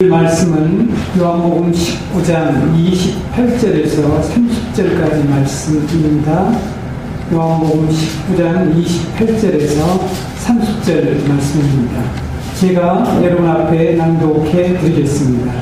말씀은 요한복음 19장 28절에서 30절까지 말씀입니다. 요한복음 19장 28절에서 30절 말씀입니다. 제가 여러분 앞에 낭독해 드리겠습니다.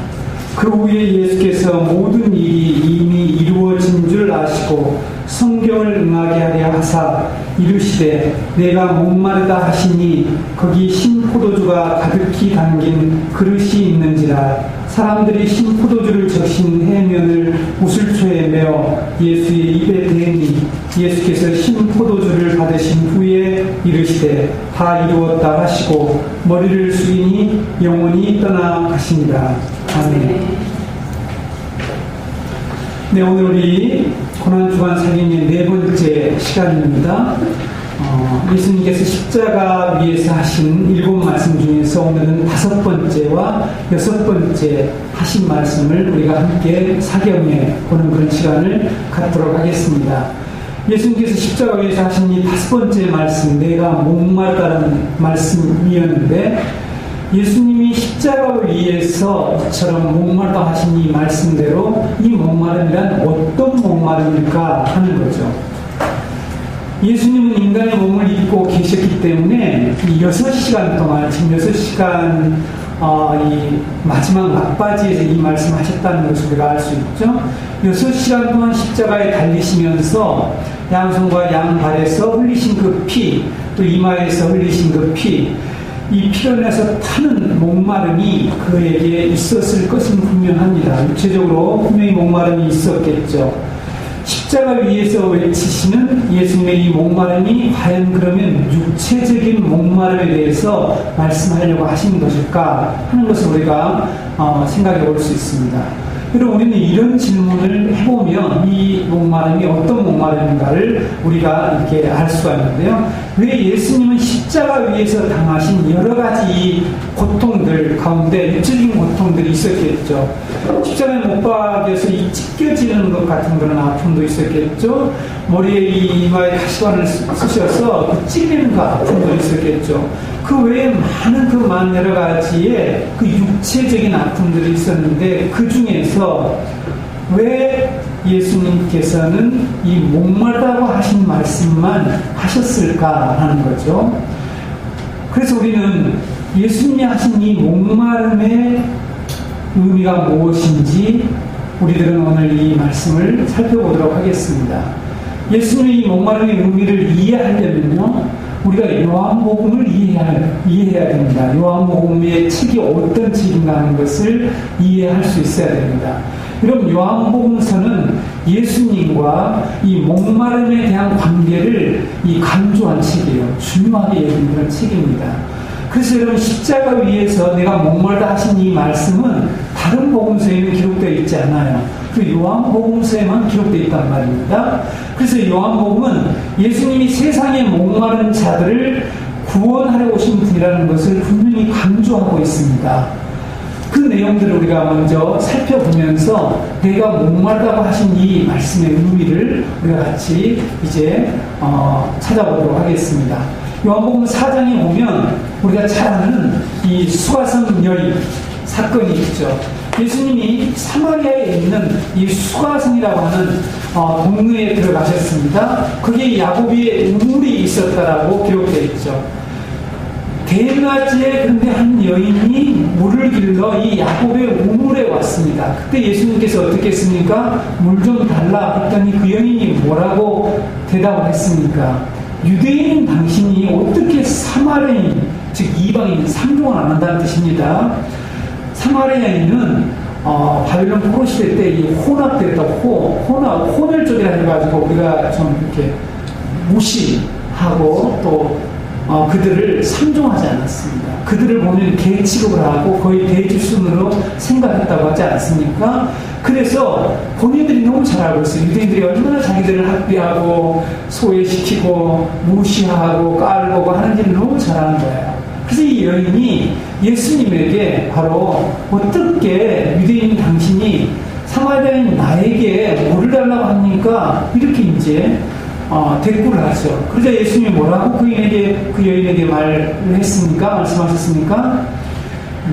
그 후에 예수께서 모든 일이 이미 이루어진 줄 아시고 성경을 응하게 하려 하사 이르시되 내가 목마르다 하시니 거기 신포도주가 가득히 담긴 그릇이 있는지라. 사람들이 신포도주를 적신 해면을 우슬초에 메어 예수의 입에 대니 예수께서 신포도주를 받으신 후에 이르시되 다 이루었다 하시고 머리를 숙이니 영원히 떠나가시니라. 아멘. 네, 오늘 우리 고난주간 살림의 네 번째 시간입니다. 예수님께서 십자가 위에서 하신 7말씀 중에서 오늘은 5번째와 6번째 하신 말씀을 우리가 함께 사경해 보는 그런 시간을 갖도록 하겠습니다. 예수님께서 십자가 위에서 하신 이 5번째 말씀, 내가 목마르다는 말씀이었는데, 예수님이 십자가 위에서 이처럼 목마르다 하신 이 말씀대로 이 목마름이란 어떤 목마름일까 하는 거죠. 예수님은 인간의 몸을 입고 계셨기 때문에 이 6시간 동안, 지금 6시간 이 마지막 막바지에서 이 말씀 하셨다는 것을 우리가 알 수 있죠. 6시간 동안 십자가에 달리시면서 양손과 양발에서 흘리신 그 피, 또 이마에서 흘리신 그 피, 이 피를 내서 타는 목마름이 그에게 있었을 것은 분명합니다. 육체적으로 분명히 목마름이 있었겠죠. 십자가 위에서 외치시는 예수님의 이 목마름이 과연 그러면 육체적인 목마름에 대해서 말씀하려고 하신 것일까 하는 것을 우리가 생각해 볼 수 있습니다. 그리고 우리는 이런 질문을 해보면 이 목마름이 어떤 목마름인가를 우리가 이렇게 알 수가 있는데요. 왜 예수님은 십자가 위에서 당하신 여러 가지 고통들 가운데 육체적인 고통들이 있었겠죠. 십자가에 못 박여서 이 찢겨지는 것 같은 그런 아픔도 있었겠죠. 머리에 이 이마에 가시관을 쓰셔서 그 찔리는 그 아픔도 있었겠죠. 그 외에 많은 여러 가지의 그 육체적인 아픔들이 있었는데, 그 중에서 왜 예수님께서는 이 목마르다고 하신 말씀만 하셨을까 하는 거죠. 그래서 우리는 예수님이 하신 이 목마름의 의미가 무엇인지 우리들은 오늘 이 말씀을 살펴보도록 하겠습니다. 예수님의 이 목마름의 의미를 이해하려면요, 우리가 요한복음을 이해해야 됩니다. 요한복음의 책이 어떤 책인가 하는 것을 이해할 수 있어야 됩니다. 그럼 요한복음서는 예수님과 이 목마름에 대한 관계를 강조한 책이에요. 중요하게 얘기하는 책입니다. 그래서 여러분, 십자가 위에서 내가 목마르다 하신 이 말씀은 다른 복음서에는 기록되어 있지 않아요. 그 요한복음서에만 기록되어 있단 말입니다. 그래서 요한복음은 예수님이 세상에 목마른 자들을 구원하려 오신 분이라는 것을 분명히 강조하고 있습니다. 그 내용들을 우리가 먼저 살펴보면서 내가 목마르다고 하신 이 말씀의 의미를 우리가 같이 이제 찾아보도록 하겠습니다. 요한복음 4장에 보면 우리가 잘 아는 이 수가성 여인 사건이 있죠. 예수님이 사마리아에 있는 이 수가성이라고 하는 동네에 들어가셨습니다. 거기에 야곱의 우물이 있었다라고 기록되어 있죠. 대낮에 근데 한 여인이 물을 길러 이 야곱의 우물에 왔습니다. 그때 예수님께서 어떻게 했습니까? 물 좀 달라 했더니 그 여인이 뭐라고 대답을 했습니까? 유대인 당신이 어떻게 사마리아인, 즉 이방인, 상종을 안 한다는 뜻입니다. 사마리아인은 바빌론 포로 시대 때 이 혼합됐다, 혼혈족이라 해가지고 우리가 좀 이렇게 무시하고 또 그들을 상종하지 않았습니다. 그들을 보면 개 취급을 하고 거의 대지순으로 생각했다고 하지 않습니까? 그래서 본인들이 너무 잘 알고 있어요. 유대인들이 얼마나 자기들을 학대하고 소외시키고 무시하고 깔보고 하는지를 너무 잘 아는 거예요. 그래서 이 여인이 예수님에게 바로 어떻게 유대인 당신이 사마리아인 나에게 물을 달라고 하니까 이렇게 이제 대꾸를 하죠. 그러자 예수님이 뭐라고 그 여인에게 말을 했습니까? 말씀하셨습니까?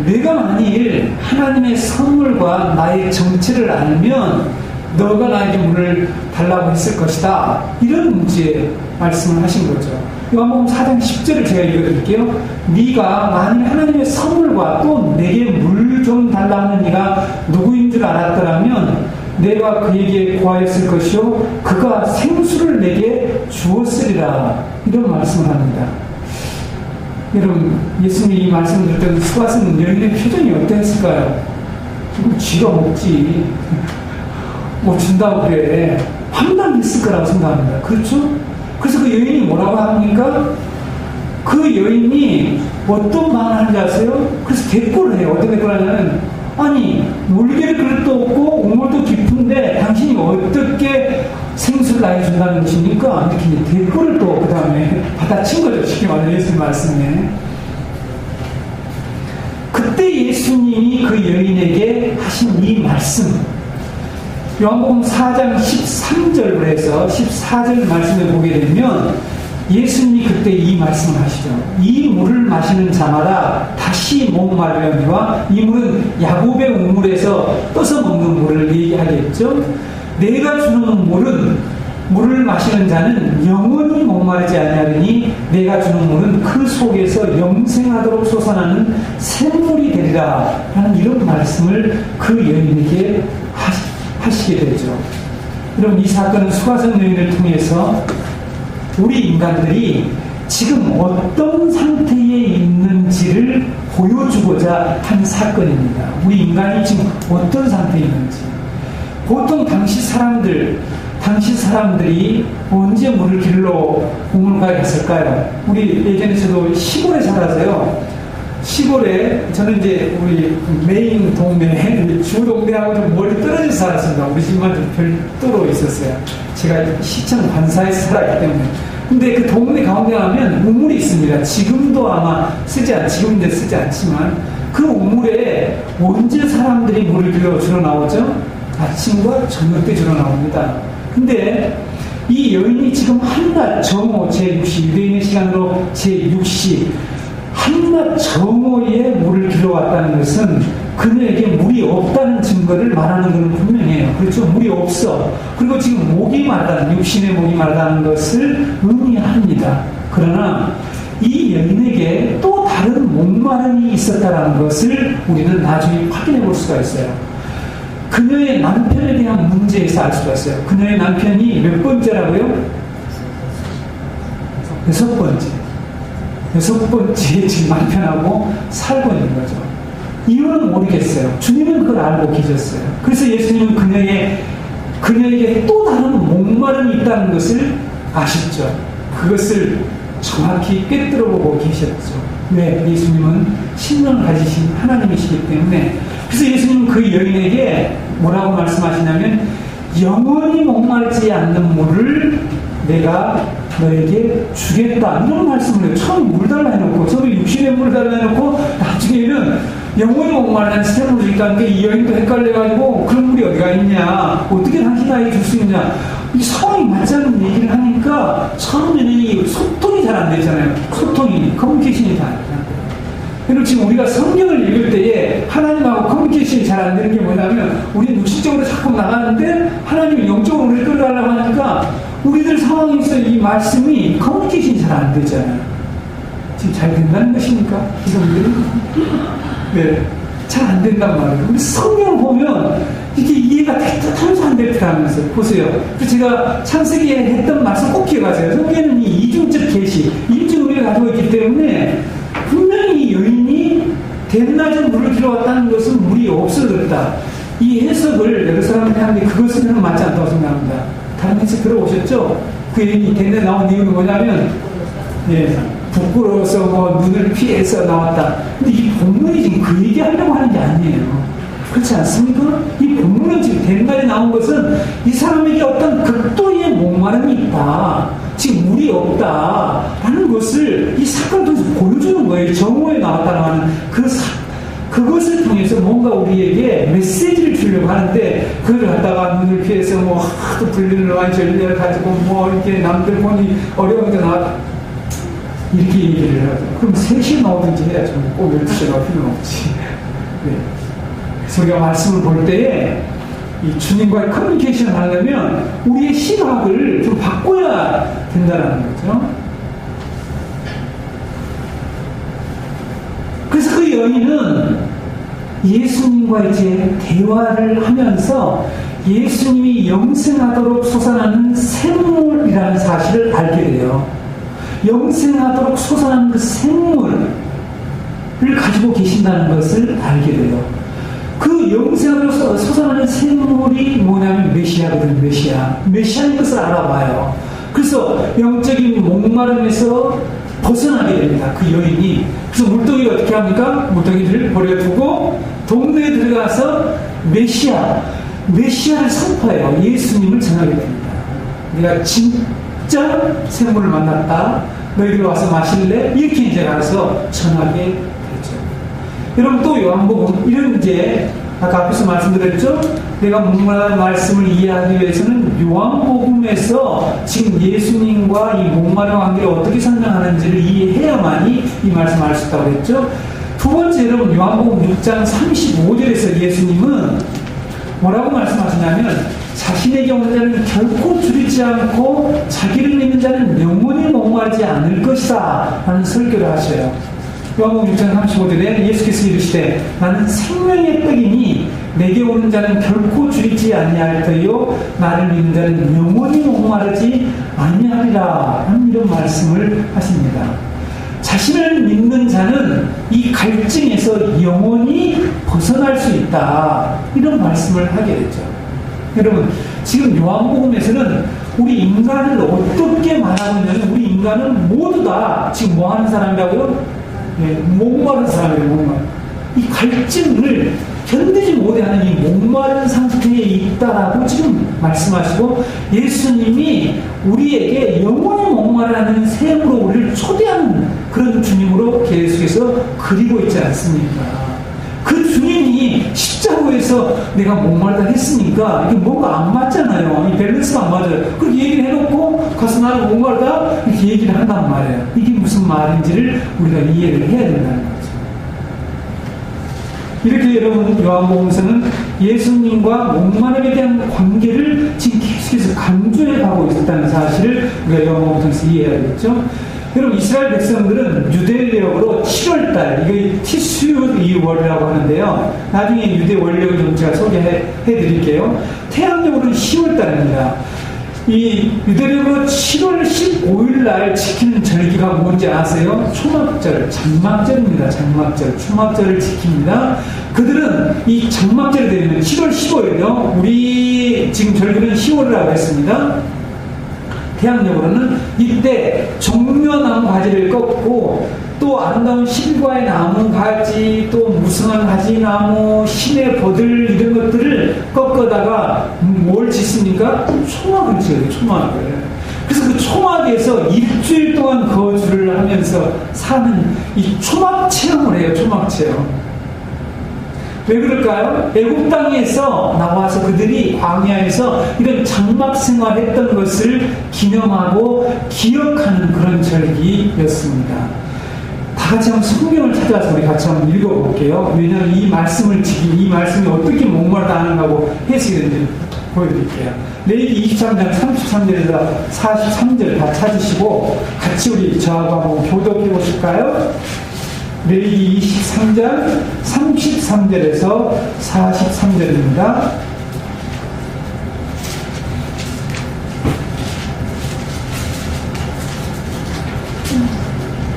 내가 만일 하나님의 선물과 나의 정체를 알면 너가 나에게 물을 달라고 했을 것이다. 이런 문제 말씀을 하신 거죠. 요한복음 4장 10절을 제가 읽어드릴게요. 네가 만일 하나님의 선물과 또 내게 물 좀 달라는 네가 누구인 줄 알았더라면 내가 그에게 구하였을 것이요 그가 생수를 내게 주었으리라. 이런 말씀을 합니다. 여러분, 예수님이 이 말씀을 들을 때 수가성 여인의 표정이 어땠을까요? 쥐가 먹지. 뭐 준다고 그래. 황당했을 거라고 생각합니다. 그렇죠? 그래서 그 여인이 뭐라고 합니까? 그 여인이 어떤 말을 하는지 아세요? 그래서 대꾸를 해요. 어떤 대꾸를 하냐면, 아니, 물개를 그릇도 없고 우물도 깊은데 당신이 어떻게 생수를 나에 준다는 것입니까? 이렇게 대꾸를 또 그 다음에 받아친 거죠. 쉽게 말하면 예수님 말씀에. 그때 예수님이 그 여인에게 하신 이 말씀, 요한복음 4장 13절로 해서 14절 말씀을 보게 되면 예수님이 그때 이 말씀을 하시죠. 이 물을 마시는 자마다 다시 목마르려니와 이 물은 야곱의 우물에서 떠서 먹는 물을 얘기하겠죠. 내가 주는 물을 마시는 자는 영원히 목마르지 아니하리니 내가 주는 물은 그 속에서 영생하도록 솟아나는 샘물이 되리라 하는 이런 말씀을 그 여인에게 하시게 되죠. 여러분, 이 사건은 수가성 여인을 통해서 우리 인간들이 지금 어떤 상태에 있는지를 보여주고자 한 사건입니다. 우리 인간이 지금 어떤 상태에 있는지. 보통 당시 사람들이 언제 물을 길러 우물가에 갔을까요? 우리 예전에 저도 시골에 살아서요. 시골에 저는 이제 우리 메인 동네, 주 동네하고 좀 멀리 떨어져 살았습니다. 우리 집만 좀 별도로 있었어요. 제가 시청 관사에서 살았기 때문에. 근데 그 동네 가운데 가면 우물이 있습니다. 지금도 아마 지금은 쓰지 않지만 그 우물에 언제 사람들이 물을 길러 주러 나오죠? 아침과 저녁 때 주러 나옵니다. 근데 이 여인이 지금 한낮 정오 제6시, 유대인의 시간으로 제6시 한낮 정오에 물을 길러왔다는 것은 그녀에게 물이 없다는 증거를 말하는 것은 분명해요. 그렇죠? 물이 없어. 그리고 지금 목이 마르다는, 육신의 목이 마르다는 것을 의미합니다. 그러나 이 여인에게 또 다른 목마름이 있었다는 것을 우리는 나중에 확인해 볼 수가 있어요. 그녀의 남편에 대한 문제에서 알 수가 있어요. 그녀의 남편이 몇 번째라고요? 6번째. 6번째 지금 남편하고 살고 있는 거죠. 이유는 모르겠어요. 주님은 그걸 알고 계셨어요. 그래서 예수님은 그녀에게 또 다른 목마름이 있다는 것을 아셨죠. 그것을 정확히 꿰뚫어보고 계셨죠. 왜? 예수님은 신령을 가지신 하나님이시기 때문에. 그래서 예수님은 그 여인에게 뭐라고 말씀하시냐면 영원히 목마르지 않는 물을 내가 너에게 주겠다. 이런 말씀을 해요. 처음 물 달라 해놓고, 처음에 육신의 물 달라 해놓고, 나중에는 영원히 목마르는 샘물을 주니까 이 여인도 헷갈려가지고, 그런 물이 어디가 있냐? 어떻게 당신 나에게 줄 수 있냐? 이 상황이 맞지 않는 얘기를 하니까, 처음에는 이 소통이 잘 안 되잖아요. 커뮤니케이션이 잘 안 돼요. 그리고 지금 우리가 성경을 읽을 때에 하나님하고 커뮤니케이션이 잘 안 되는 게 뭐냐면, 우리는 육신적으로 자꾸 나가는데, 하나님이 영적으로 우리를 끌어가려고 하니까, 우리들 상황에서 이 말씀이 커뮤니케이션이 잘 안 되잖아요. 지금 잘 된다는 것입니까? 이성들이? 네. 잘 안 된단 말이에요. 우리 성경을 보면 이게 이해가 되면서 안 될 듯 하면서. 보세요. 제가 창세기에 했던 말씀 꼭 기억하세요. 성경에는 이 이중적 계시, 이중을 가지고 있기 때문에 분명히 이 여인이 대낮에 물을 길어왔다는 것은 물이 없어졌다. 이 해석을 여러 사람들이 하는데 그것은 맞지 않다고 생각합니다. 다른 해석 들어오셨죠? 그 여인이 대낮에 나온 이유는 뭐냐면, 예, 부끄러워서 뭐 눈을 피해서 나왔다. 근데 이 본문이 지금 그 얘기 하려고 하는 게 아니에요. 그렇지 않습니까? 이 본문은 지금 대낮에 나온 것은 이 사람에게 어떤 극도의 목마름이 있다. 지금 물이 없다. 라는 것을 이 사건을 통해서 보여주는 거예요. 정오에 나왔다고 하는 그것을 통해서 뭔가 우리에게 메시지를 주려고 하는데, 그걸 갖다가 눈을 피해서 뭐 하도 불륜을 많이 전례를 가지고 뭐 이렇게 남들 보니 어려운 데 나왔다. 이렇게 얘기를 하죠. 그럼 3시에 나오든지 해야죠. 꼭 12시에 나올 필요는 없지. 네. 그래서 우리가 말씀을 볼 때에 이 주님과의 커뮤니케이션을 하려면 우리의 시각을 좀 바꿔야 된다는 거죠. 그래서 그 여인은 예수님과 이제 대화를 하면서 예수님이 영생하도록 솟아나는 샘물이라는 사실을 알게 돼요. 영생하도록 솟아나는 그 샘물을 가지고 계신다는 것을 알게 돼요. 그 영생하도록 솟아나는 샘물이 뭐냐면 메시아거든요. 메시아인 것을 알아봐요. 그래서 영적인 목마름에서 벗어나게 됩니다. 그 여인이. 그래서 물동이가 어떻게 합니까? 물동이를 버려두고 동네에 들어가서 메시아를 선포해요. 예수님을 전하게 됩니다. 내가 진짜 샘물을 만났다. 너희들 와서 마실래? 이렇게 이제 가서 전하게 되죠. 여러분 또 요한복음 이런 이제 아까 앞에서 말씀드렸죠? 내가 목마른 말씀을 이해하기 위해서는 요한복음에서 지금 예수님과 이 목마른 관계를 어떻게 설명하는지를 이해해야만이 이 말씀을 알 수 있다고 했죠. 두 번째 여러분 요한복음 6장 35절에서 예수님은 뭐라고 말씀하시냐면 자신에게 오는 자는 결코 줄이지 않고 자기를 믿는 자는 영원히 목마르지 않을 것이다 라는 설교를 하셔요. 요한복음 6장 35절에 예수께서 이르시되 나는 생명의 떡이니 내게 오는 자는 결코 줄이지 아니할 터요 나를 믿는 자는 영원히 목마르지 아니하리라 하는 이런 말씀을 하십니다. 자신을 믿는 자는 이 갈증에서 영원히 벗어날 수 있다 이런 말씀을 하게 되죠. 여러분 지금 요한복음에서는 우리 인간을 어떻게 말하고 있냐면 우리 인간은 모두 다 지금 뭐 하는 사람이라고요? 네, 목마른 사람이에요. 목마른. 이 갈증을 견디지 못하는 이 목마른 상태에 있다라고 지금 말씀하시고 예수님이 우리에게 영원히 목마르는 샘으로 우리를 초대하는 그런 주님으로 계속해서 그리고 있지 않습니까? 그 주님이 십자가에서 내가 목마르다 했으니까 이게 뭔가 안 맞잖아요. 이 밸런스가 안 맞아요. 그렇게 얘기를 해놓고 가서 나는 목마르다 이렇게 얘기를 한단 말이에요. 이게 무슨 말인지를 우리가 이해를 해야 된다는 거죠. 이렇게 여러분 요한복음서는 예수님과 목마름에 대한 관계를 지금 계속해서 강조해 가고 있었다는 사실을 우리가 요한복음서에서 이해해야겠죠. 여러분 이스라엘 백성들은 유대 월력으로 7월달 이게 티슈이월이라고 하는데요. 나중에 유대 월력을 좀 제가 소개해 드릴게요. 태양력으로는 10월달입니다. 이 유대력으로 7월 15일날 지키는 절기가 뭔지 아세요? 초막절, 장막절입니다. 장막절, 초막절을 지킵니다. 그들은 이 장막절이 되면 7월 15일이요. 우리 지금 절기는 10월이라고 했습니다. 태양력으로는 이때 종려나무 가지를 꺾고 또 아름다운 실과의 나무 가지 또 무성한 가지나무 신의 버들 이런 것들을 꺾어다가 뭘 짓습니까? 초막을 지어요. 초막을. 그래서 그 초막에서 일주일 동안 거주를 하면서 사는 이 초막 체험을 해요. 초막 체험. 왜 그럴까요? 애국 땅에서 나와서 그들이 광야에서 이런 장막 생활했던 것을 기념하고 기억하는 그런 절기였습니다. 다 같이 한번 성경을 찾아서 우리 같이 한번 읽어볼게요. 왜냐하면 이 말씀이 어떻게 목마르다 하는가고 해석이 되는지 보여드릴게요. 레위기 23장 33절에서 43절 다 찾으시고 같이 우리 저하고 한번 교독해 보실까요? 레위기 23장 33절에서 43절입니다.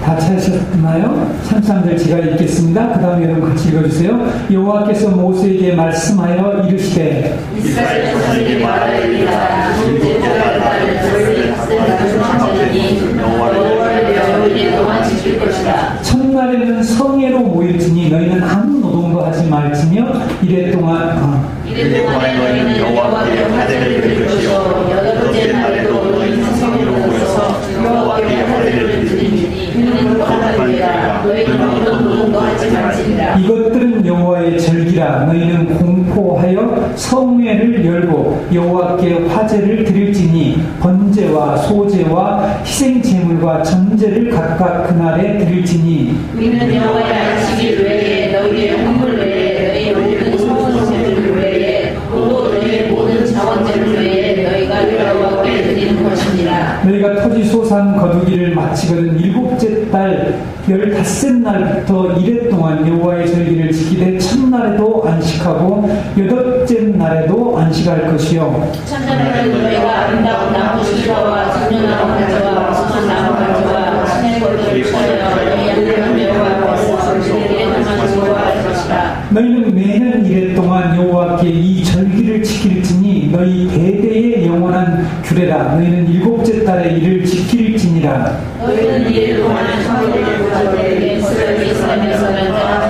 다 찾으셨나요? 33절 제가 읽겠습니다. 그 다음에 여러분 같이 읽어주세요. 여호와께서 모세에게 말씀하여 이르시되 이스라엘 자손에게 말하리라 둘째가 나를 저희를 학생하는 여호와를 여호와에게 동안 지킬 것이다. 첫날에는 성회로 모일지니 너희는 아무 노동도 하지 말지며 이래 동안에 너희는 여호와께 화제를 드릴 것이요 여덟 번째 날에도 너희는 성회로 모여서 여호와께 화제를 드리니 그는 거룩하리라. 너희는 어떤 노동도 하지 말지니라. 이것들은 여호와의 절기라. 너희는 공포하여 성회를 열고 여호와께 화제를 드릴지니 번제와 소제와 희생 제물과 전제를 각각 그날에 드릴지니 우리는 여호와의 안식일 외에 너희의 헌물 외에 너희의 모든 성원제물 외에 또 너희의 모든 자원제물 외에 너희가 여호와께 드리는 것이니라. 너희가 토지 소산 거두기를 마치거든 일곱째 달 15날부터 이래 동안 여호와의 절기를 지키되 첫날에도 안식하고 여덟째 날에도 안식할 것이요. 첫날에는 너희가 아름다운 나무 실과와 진주나무 가지와 무성한 나무 가지와 신의 것들을 차려 너희 하나님 여호와 앞에서 절기를 행하는 좋아할 것이라. 너희는 매년 이래 동안 여호와께 이 절기를 지킬지니 너희 대대의 영원한 규례라. 너희는 일곱째 달에 이를 지킬지니라. 너희는 이를 동안 성도를 구하되 이스라엘에서는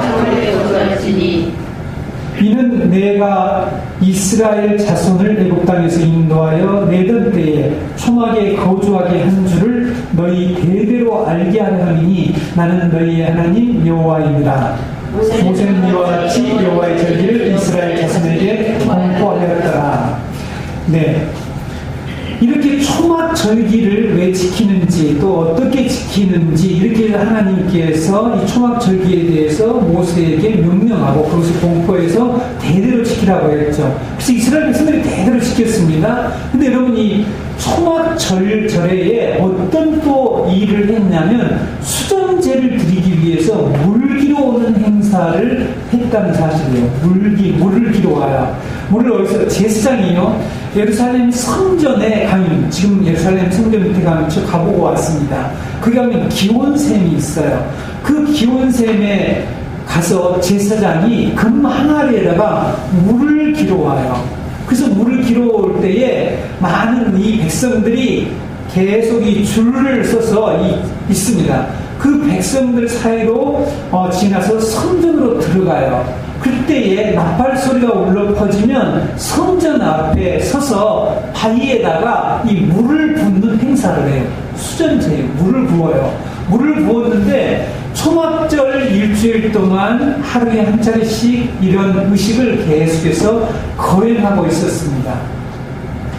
성도를 구할지니 이는 내가 이스라엘 자손을 애굽 땅에서 인도하여 내던 때에 초막에 거주하게 한 줄을 너희 대대로 알게 하려 함이니 나는 너희의 하나님 여호와입니다. 모세는 이와 같이 여호와의 절기를 이스라엘 자손에게 공포하였더라. 네. 이렇게 초막 절기를 왜 지키는지 또 어떻게 지키는지 이렇게 하나님께서 이 초막 절기에 대해서 모세에게 명령하고 그것을 공포해서 대대로 지키라고 했죠. 그래서 이스라엘 백성들이 대대로 지켰습니다. 근데 여러분 이 초막 절에 어떤 또 일을 했냐면 수전제를 드리기 위해서 물기로 오는 행사를 했다는 사실이에요. 물을 기로 와요. 물을 어디서 제사장이요. 예루살렘 성전에 가면 지금 예루살렘 성전 밑에 가면 저 가보고 왔습니다. 거기 가면 기온샘이 있어요. 그 기온샘에 가서 제사장이 금 항아리에다가 물을 기로 와요. 그래서 물을 기로 올 때에 많은 이 백성들이 계속 이 줄을 서서 있습니다. 그 백성들 사이로 지나서 성전으로 들어가요. 그때에 나팔 소리가 울려 퍼지면 성전 앞에 서서 바위에다가 이 물을 붓는 행사를 해요. 수전제예요. 물을 부어요. 물을 부었는데 초막절 일주일 동안 하루에 한 차례씩 이런 의식을 계속해서 거행하고 있었습니다.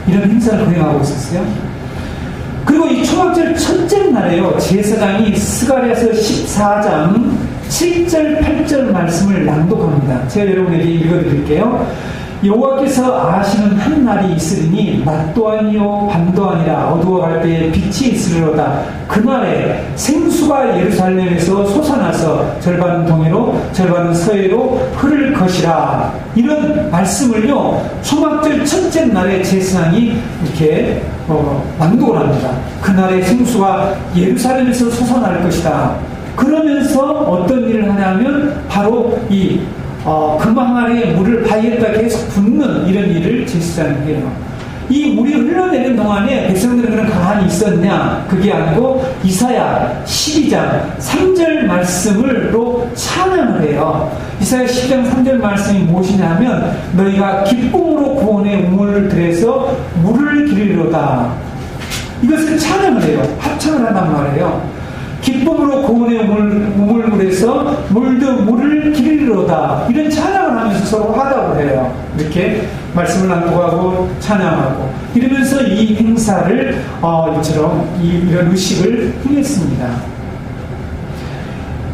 이런 행사를 거행하고 있었어요. 그리고 이 초막절 첫째 날에요. 제사장이 스가랴서 14장 7절 8절 말씀을 낭독합니다. 제가 여러분에게 읽어드릴게요. 여호와께서 아시는 한 날이 있으리니 낮도 아니요 밤도 아니라 어두워갈 때에 빛이 있으리로다. 그날에 생수가 예루살렘에서 솟아나서 절반은 동해로 절반은 서해로 흐를 것이라. 이런 말씀을요 초막절 첫째 날에 제사장이 이렇게 낭독을 합니다. 그날에 생수가 예루살렘에서 솟아날 것이다. 그러면서 어떤 일을 하냐면 바로 이 금항아리에 물을 바위에다 계속 붓는 이런 일을 제사장이 해요. 이 물이 흘러내리는 동안에 백성들은 그런 가만히 있었냐? 그게 아니고 이사야 12장 3절 말씀으로 찬양을 해요. 이사야 12장 3절 말씀이 무엇이냐면 너희가 기쁨으로 구원의 우물을 들여서 물을 기르리로다. 이것을 찬양을 해요. 합창을 한단 말이에요. 기쁨으로 구원의 우물물에서 물을 기르리로다. 이런 찬양을 하면서 서로 화답을 해요. 이렇게 말씀을 낭독하고 찬양하고 이러면서 이 행사를 이처럼 이런 의식을 행했습니다.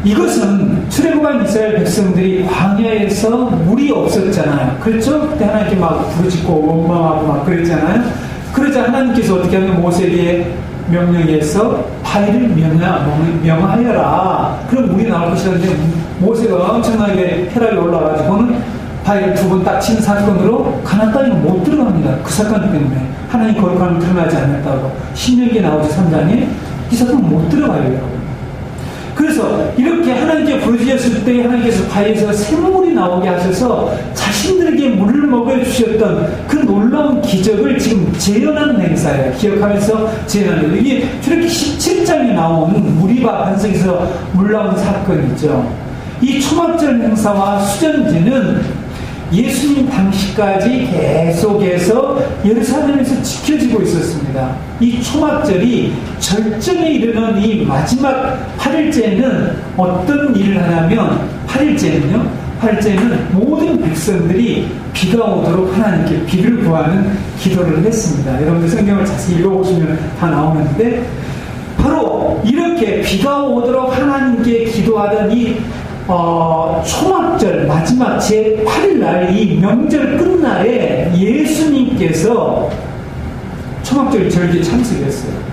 이것은 출애굽한 이스라엘 백성들이 광야에서 물이 없었잖아요. 그렇죠? 그때 하나님께 막 부르짖고 원망하고 막 그랬잖아요. 그러자 하나님께서 어떻게 하면 모세에게 명령해서 바위를 명하여라. 그럼 물이 나올 것이라는데 모세가 엄청나게 혈압이 올라가지고는 바위를 두 번 딱 친 사건으로 가나안 땅에 못 들어갑니다. 그 사건 때문에 하나님 거룩함을 드러나지 않았다고 신명기에 나오죠 3장에 이 사건은 못 들어가요. 여러분. 그래서 이렇게 하나님께 부르짖었을 때 하나님께서 바위에서 샘물이 나오게 하셔서 자신들에게 물을 먹여주셨던 그 놀라운 기적을 지금 재현하는 행사예요. 기억하면서 재현하는 거예요. 이게 출애굽기 17장에 나온 무리바 반석에서 물 나온 사건이죠. 이 초막절 행사와 수전제는 예수님 당시까지 계속해서 예루살렘에서 지켜지고 있었습니다. 이 초막절이 절정에 이르는 이 마지막 8일째는 어떤 일을 하냐면 8일째는요, 8일째는 모든 백성들이 비가 오도록 하나님께 비를 구하는 기도를 했습니다. 여러분들 성경을 자세히 읽어보시면 다 나오는데, 바로 이렇게 비가 오도록 하나님께 기도하던 이 초막절 마지막 제8일 이 명절 끝날에 예수님께서 초막절 절기에 참석했어요.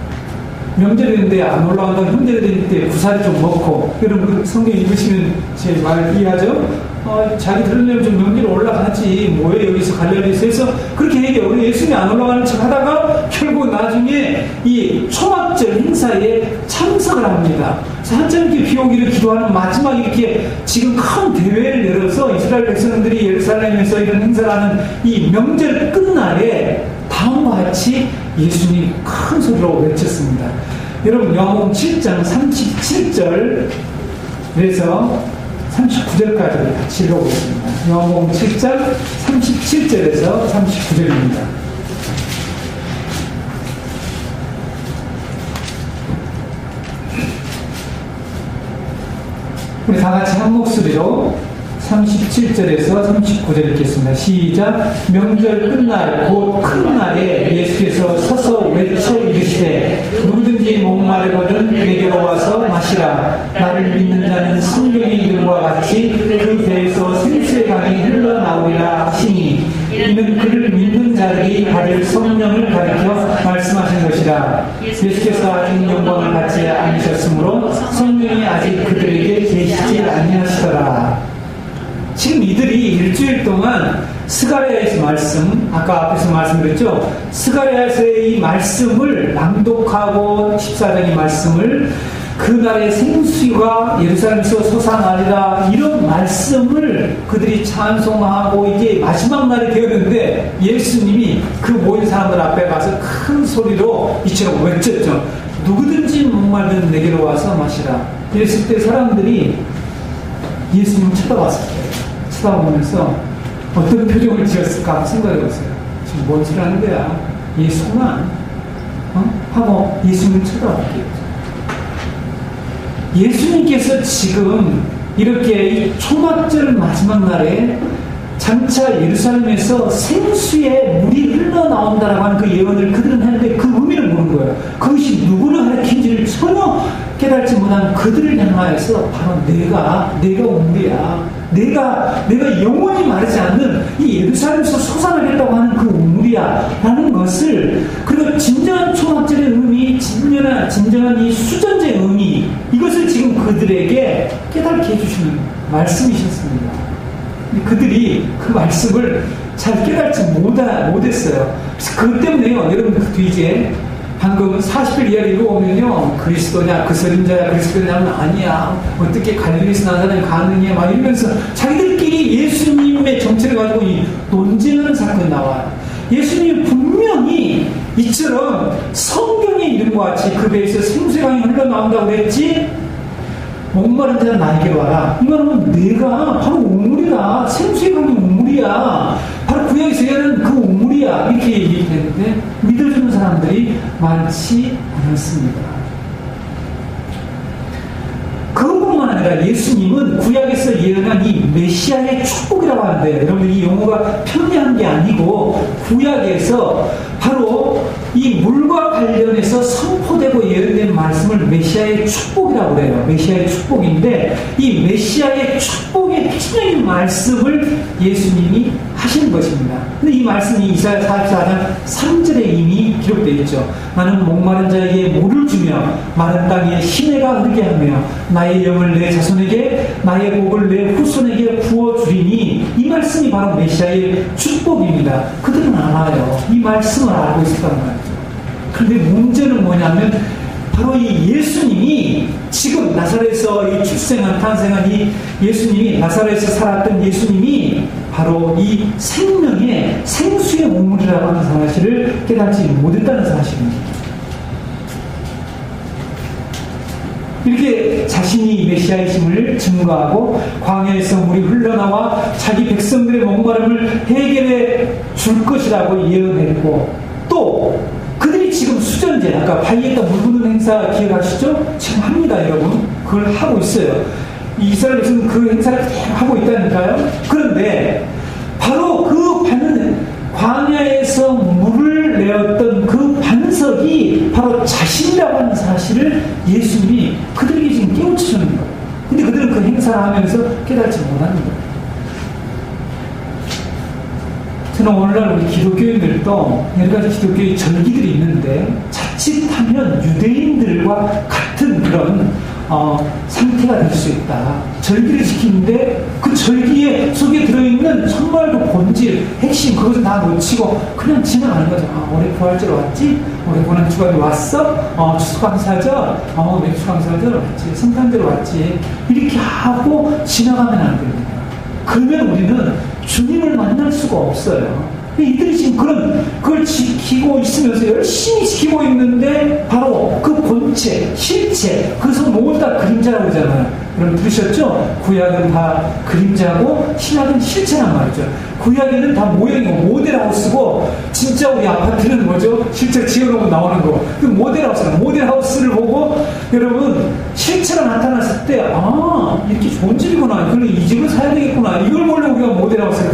명절인데 안 올라온다고 힘들어질 때 구사리 좀 먹고, 여러분 성경 읽으시면 제 말 이해하죠? 자기 들으려면 좀 명절 올라가지, 뭐해 여기서 갈릴리에서 해서 그렇게 얘기해요. 우리 예수님이 안 올라가는 척 하다가 결국 나중에 이 초막절 행사에 참석을 합니다. 그래서 한참 이렇게 비 오기를 기도하는 마지막 이렇게 지금 큰 대회를 열어서 이스라엘 백성들이 예루살렘에서 이런 행사를 하는 이 명절 끝날에 다음과 같이 예수님이 큰 소리로 외쳤습니다. 여러분 요한복음 7장 37절에서 39절까지 같이 읽어보겠습니다. 요한복음 7장 37절에서 39절입니다. 우리 다 같이 한 목소리로 37절에서 39절 읽겠습니다. 시작. 명절 끝날 곧 큰 날에 예수께서 서서 외쳐 이르시되 누구든지 목마르거든 내게로 와서 마시라. 나를 믿는 자는 성경의 이름과 같이 그 배에서 생수의 강이 흘러나오리라 하시니 이는 그를 믿는 자들이 받을 성령을 가리켜 말씀하신 것이라. 예수께서 아직 영광을 받지 않으셨으므로 성령이 아직 그들에게 계시지 아니하시더라. 지금 이들이 일주일 동안 스가랴에서 말씀, 아까 앞에서 말씀드렸죠. 스가랴에서의 이 말씀을 낭독하고 14장의 말씀을 그날의 생수가 예루살렘에서 솟아나리라 이런 말씀을 그들이 찬송하고 이제 마지막 날이 되었는데 예수님이 그 모인 사람들 앞에 가서 큰 소리로 이처럼 외쳤죠. 누구든지 목마르든 내게로 와서 마시라. 이랬을 때 사람들이 예수님을 쳐다봤을 거예요. 쳐다보면서 어떤 표정을 지었을까 생각해보세요. 지금 뭔 소리 하는 거야? 예수만 하고 예수님을 쳐다볼게요. 예수님께서 지금 이렇게 이 초막절 마지막 날에 장차 예루살렘에서 생수의 물이 흘러나온다라고 하는 그 예언을 그들은 하는데 그 의미를 모르는 거예요. 그것이 누구를 가리킨지를 전혀 깨닫지 못한 그들을 향하여서 바로 내가 우물이야. 내가 영원히 마르지 않는 이 예루살렘에서 솟아나겠다고 하는 그 우물이야 라는 것을, 그리고 진정한 초막절의 의미, 진정한 이 수전제의 의미, 이것을 지금 그들에게 깨닫게 해주시는 말씀이셨습니다. 그들이 그 말씀을 잘 깨닫지 못했어요. 그래서 그것 때문에요. 여러분 그 뒤에 방금 40일 이하를 읽어보면요, 그리스도냐, 그 선인자야, 그리스도냐면 아니야, 어떻게 갈릴리에서 난 사람이 가능해, 막 이러면서 자기들끼리 예수님의 정체를 가지고 이 논쟁하는 사건이 나와요. 예수님이 분명히 이처럼 성경의 이름과 같이 그 배에서 생수의 강이 흘러나온다고 그랬지, 목마른 자는 나에게로 와라. 이 말은 내가 바로 우물이다. 생수의 강이 우물이야. 바로 구약에서 얘기하는 그 우물이야. 이렇게 얘기했는데 믿어주는 사람들이 많지 않았습니다. 그것뿐만 아니라 예수님은 구약에서 예언한 이 메시아의 축복이라고 하는데, 여러분 이 용어가 편리한 게 아니고 구약에서 바로 이 물과 관련해서 선포되고 예언된 말씀을 메시아의 축복이라고 그래요. 메시아의 축복인데 이 메시아의 축복의 핵심적인 말씀을 예수님이 하시는 것입니다. 근데 이 말씀이 이사야 44장 3절에 이미 기록되어 있죠. 나는 목마른 자에게 물을 주며 마른 땅에 시내가 흐르게 하며 나의 영을 내 자손에게 나의 복을 내 후손에게 부어주리니, 이 말씀이 바로 메시아의 축복입니다. 그들은 알아요. 이 말씀을 알고 있었단 말이죠. 그런데 문제는 뭐냐면 바로 이 예수님이 지금 나사렛에서 이 출생한 탄생한 이 예수님이, 나사렛에서 살았던 예수님이 바로 이 생명의 생수의 우물이라고 하는 사실을 깨닫지 못했다는 사실입니다. 이렇게 자신이 메시아이심을 증거하고 광야에서 물이 흘러나와 자기 백성들의 목마름을 해결해 줄 것이라고 예언했고, 또 그들이 지금 수전제, 아까 바위에다 물 붓는 행사 기억하시죠? 지금 합니다, 여러분. 그걸 하고 있어요. 이스라엘 백성은 그 행사를 그대로 하고 있다니까요. 그런데 바로 그 광야에서 물을 내었던 그 반석이 바로 자신이라고 하는 사실을 예수님이 그들에게 지금 깨우치는 거예요. 근데 그들은 그 행사를 하면서 깨닫지 못하는 거예요. 저는 오늘날 우리 기독교인들도 여러 가지 기독교의 절기들이 있는데 자칫하면 유대인들과 같은 그런 상태가 될 수 있다. 절기를 지키는데 그 절기에 속에 들어있는 정말로 본질, 핵심 그것을 다 놓치고 그냥 지나가는 거죠. 올해 부활절 왔지? 올해 고난주간이 왔어? 추수감사절? 맥주감사절 왔지? 성탄절 왔지? 이렇게 하고 지나가면 안 됩니다. 그러면 우리는 주님을 만날 수가 없어요. 이들이 지금 그걸 지키고 있으면서 열심히 지키고 있는데 바로 그 본체, 실체, 그것은 모두 다 그림자라고 하잖아요. 여러분 들으셨죠? 구약은 다 그림자고 신약은 실체란 말이죠. 구약에는 다 모형이고 모델하우스고 진짜 우리 아파트는 뭐죠? 실제로 지어놓으면 나오는 거. 그 모델하우스를 보고 여러분 실체가 나타났을 때 이렇게 좋은 집이구나. 그럼 이 집을 사야 되겠구나. 이걸 보려고 우리가 모델하우스를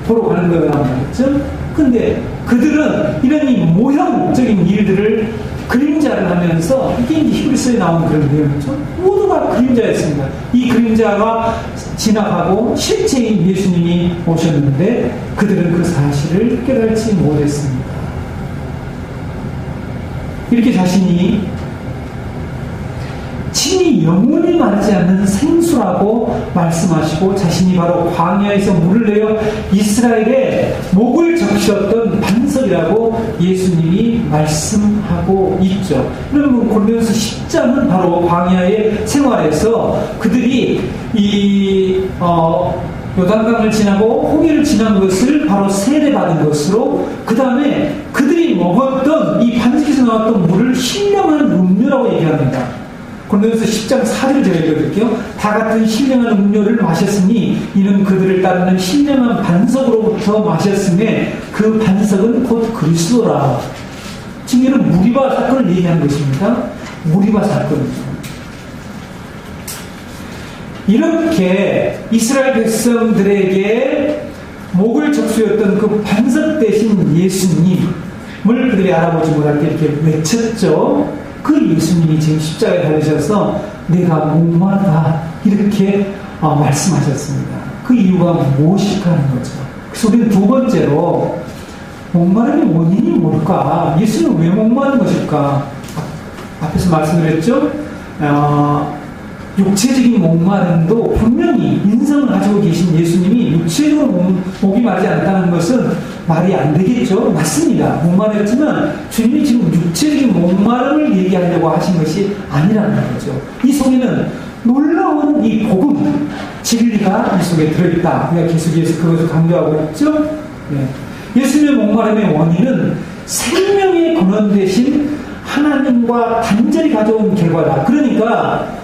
보러 가는 거란 말이죠. 근데 그들은 이런 이 모형적인 일들을 그림자를 하면서 이게 이제 히브리서에 나온 그런 내용이죠. 모두가 그림자였습니다. 이 그림자가 지나가고 실체인 예수님이 오셨는데 그들은 그 사실을 깨닫지 못했습니다. 이렇게 자신이 친히 영혼이 마르지 않는 생수라고 말씀하시고 자신이 바로 광야에서 물을 내어 이스라엘의 목을 적셨던 반석이라고 예수님이 말씀하고 있죠. 그러면 골로새서 10장은 바로 광야의 생활에서 그들이 요단강을 지나고 호기를 지난 것을 바로 세례받은 것으로 그 다음에 그들이 먹었던 이 반석에서 나왔던 물을 신령한 음료라고 얘기합니다. 골로새서 10장 4절을 제가 읽어드릴게요. 다 같은 신령한 음료를 마셨으니 이는 그들을 따르는 신령한 반석으로부터 마셨음에 그 반석은 곧 그리스도라. 지금 이는 무리바 사건을 얘기하는 것입니다. 무리바 사건입니다. 이렇게 이스라엘 백성들에게 목을 적수였던 그 반석 대신 예수님을 그들이 알아보지 못할 때 이렇게 외쳤죠. 그 예수님이 지금 십자가에 달리셔서 내가 목마르다 이렇게 말씀하셨습니다. 그 이유가 무엇일까 하는 거죠. 그래서 우리는 두 번째로 목마름의 원인이 뭘까? 예수는 왜 목마른 것일까? 앞에서 말씀드렸죠? 육체적인 목마름도 분명히 인성을 가지고 계신 예수님이 육체적으로 목이 마르지 않다는 것은 말이 안 되겠죠. 맞습니다. 목마르지만 주님이 지금 육체적인 목마름을 얘기하려고 하신 것이 아니라는 거죠. 이 속에는 놀라운 이 복음, 진리가 이 속에 들어있다. 우리가 계속해서 그것을 강조하고 있죠. 네. 예수님의 목마름의 원인은 생명의 근원 대신 하나님과 단절히 가져온 결과다. 그러니까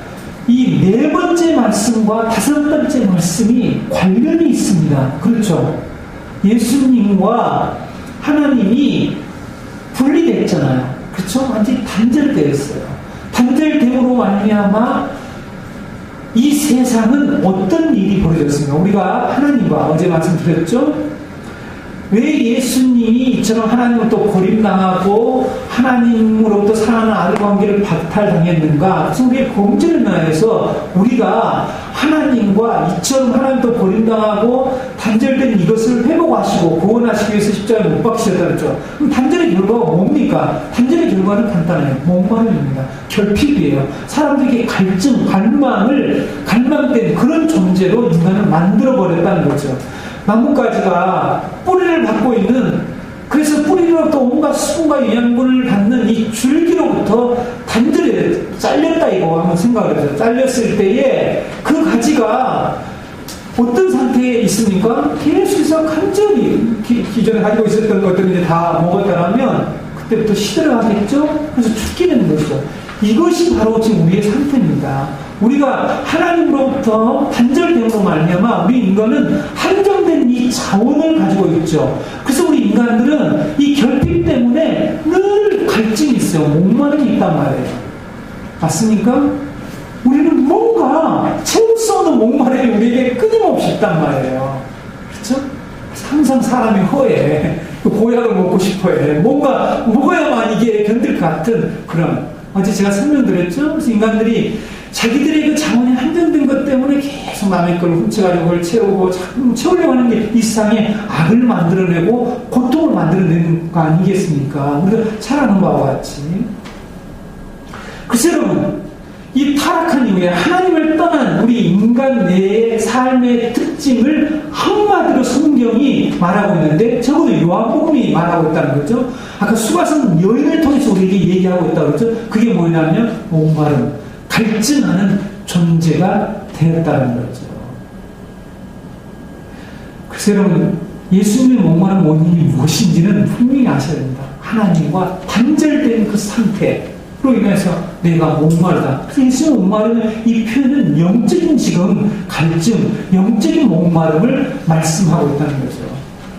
이 네 번째 말씀과 다섯 번째 말씀이 관련이 있습니다. 그렇죠? 예수님과 하나님이 분리됐잖아요. 그렇죠? 완전히 단절되었어요. 단절됨으로 말미암아 이 세상은 어떤 일이 벌어졌습니까? 우리가 하나님과 어제 말씀드렸죠? 왜 예수님이 이처럼 하나님으로부터 고립당하고 하나님으로부터 사랑하는 아들 관계를 박탈당했는가? 그래서 우리의 범죄를 인하여서 우리가 하나님과 이처럼 하나님부터 고립당하고 단절된 이것을 회복하시고 구원하시기 위해서 십자가에 못 박히셨다 그랬죠. 그럼 단절의 결과가 뭡니까? 단절의 결과는 간단해요. 목마름입니다. 결핍이에요. 사람들에게 갈증, 갈망된 그런 존재로 인간을 만들어버렸다는 거죠. 나뭇가지가 뿌리를 받고 있는, 그래서 뿌리로부터 온갖 수분과 영양분을 받는 이 줄기로부터 단절이 잘렸다 이거 한번 생각을 해보세요. 잘렸을 때에 그 가지가 어떤 상태에 있습니까? 계속해서 간절히 기존에 가지고 있었던 것들을 이제 다 먹었다라면 그때부터 시들어가겠죠? 그래서 죽게 되는 것이죠. 이것이 바로 지금 우리의 상태입니다. 우리가 하나님으로부터 단절됨으로 말미암아 우리 인간은 한정된 이 자원을 가지고 있죠. 그래서 우리 인간들은 이 결핍 때문에 늘 갈증이 있어요. 목마름이 있단 말이에요. 맞습니까? 우리는 뭔가 채울 수 없는 목마름이 우리에게 끊임없이 있단 말이에요. 그렇죠? 항상 사람이 허해. 보약을 먹고 싶어해. 뭔가 먹어야만 이게 견딜 것 같은 그런. 어제 제가 설명드렸죠? 그래서 인간들이 자기들의 그 자원이 한정된 것 때문에 계속 남의 걸 훔쳐가지고 그걸 채우고 채우려고 하는 게 이 세상에 악을 만들어내고 고통을 만들어내는 거 아니겠습니까? 우리가 잘 아는 바와 같이. 글쎄 여러분, 이 타락한 이후에 하나님을 떠난 우리 인간 내의 삶의 특징을 한마디로 성경이 말하고 있는데 적어도 요한복음이 말하고 있다는 거죠. 아까 수가성 여인을 통해서 우리에게 얘기하고 있다고 그랬죠. 그게 뭐냐면 목마름, 갈증하는 존재가 되었다는 거죠. 글쎄 여러분, 예수님의 목마른 원인이 무엇인지는 분명히 아셔야 됩니다. 하나님과 단절된 그 상태로 인해서 내가 목마르다. 그래서 예수님의 목마름은 이 표현은 영적인 지금 갈증, 영적인 목마름을 말씀하고 있다는 거죠.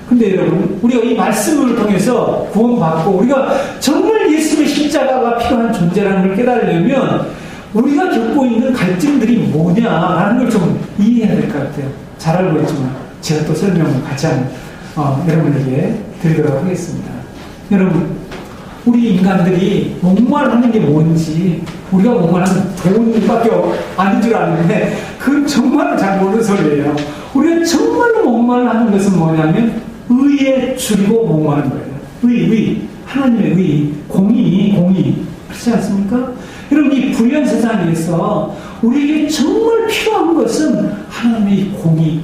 근데 여러분, 우리가 이 말씀을 통해서 구원받고 우리가 정말 예수의 십자가가 필요한 존재라는 걸 깨달으려면 우리가 겪고 있는 갈증들이 뭐냐라는 걸 좀 이해해야 될 것 같아요. 잘 알고 있지만 제가 또 설명을 같이 여러분에게 드리도록 하겠습니다. 여러분, 우리 인간들이 목말하는 게 뭔지 우리가 목말하는 돈밖에 아닌 줄 아는데 그건 정말로 잘 모르는 소리예요. 우리가 정말로 목말하는 것은 뭐냐면 의에 줄이고 목마른 거예요. 의, 하나님의 의, 공의, 그렇지 않습니까? 여러분, 이 불의한 세상에서 우리에게 정말 필요한 것은 하나님의 공의,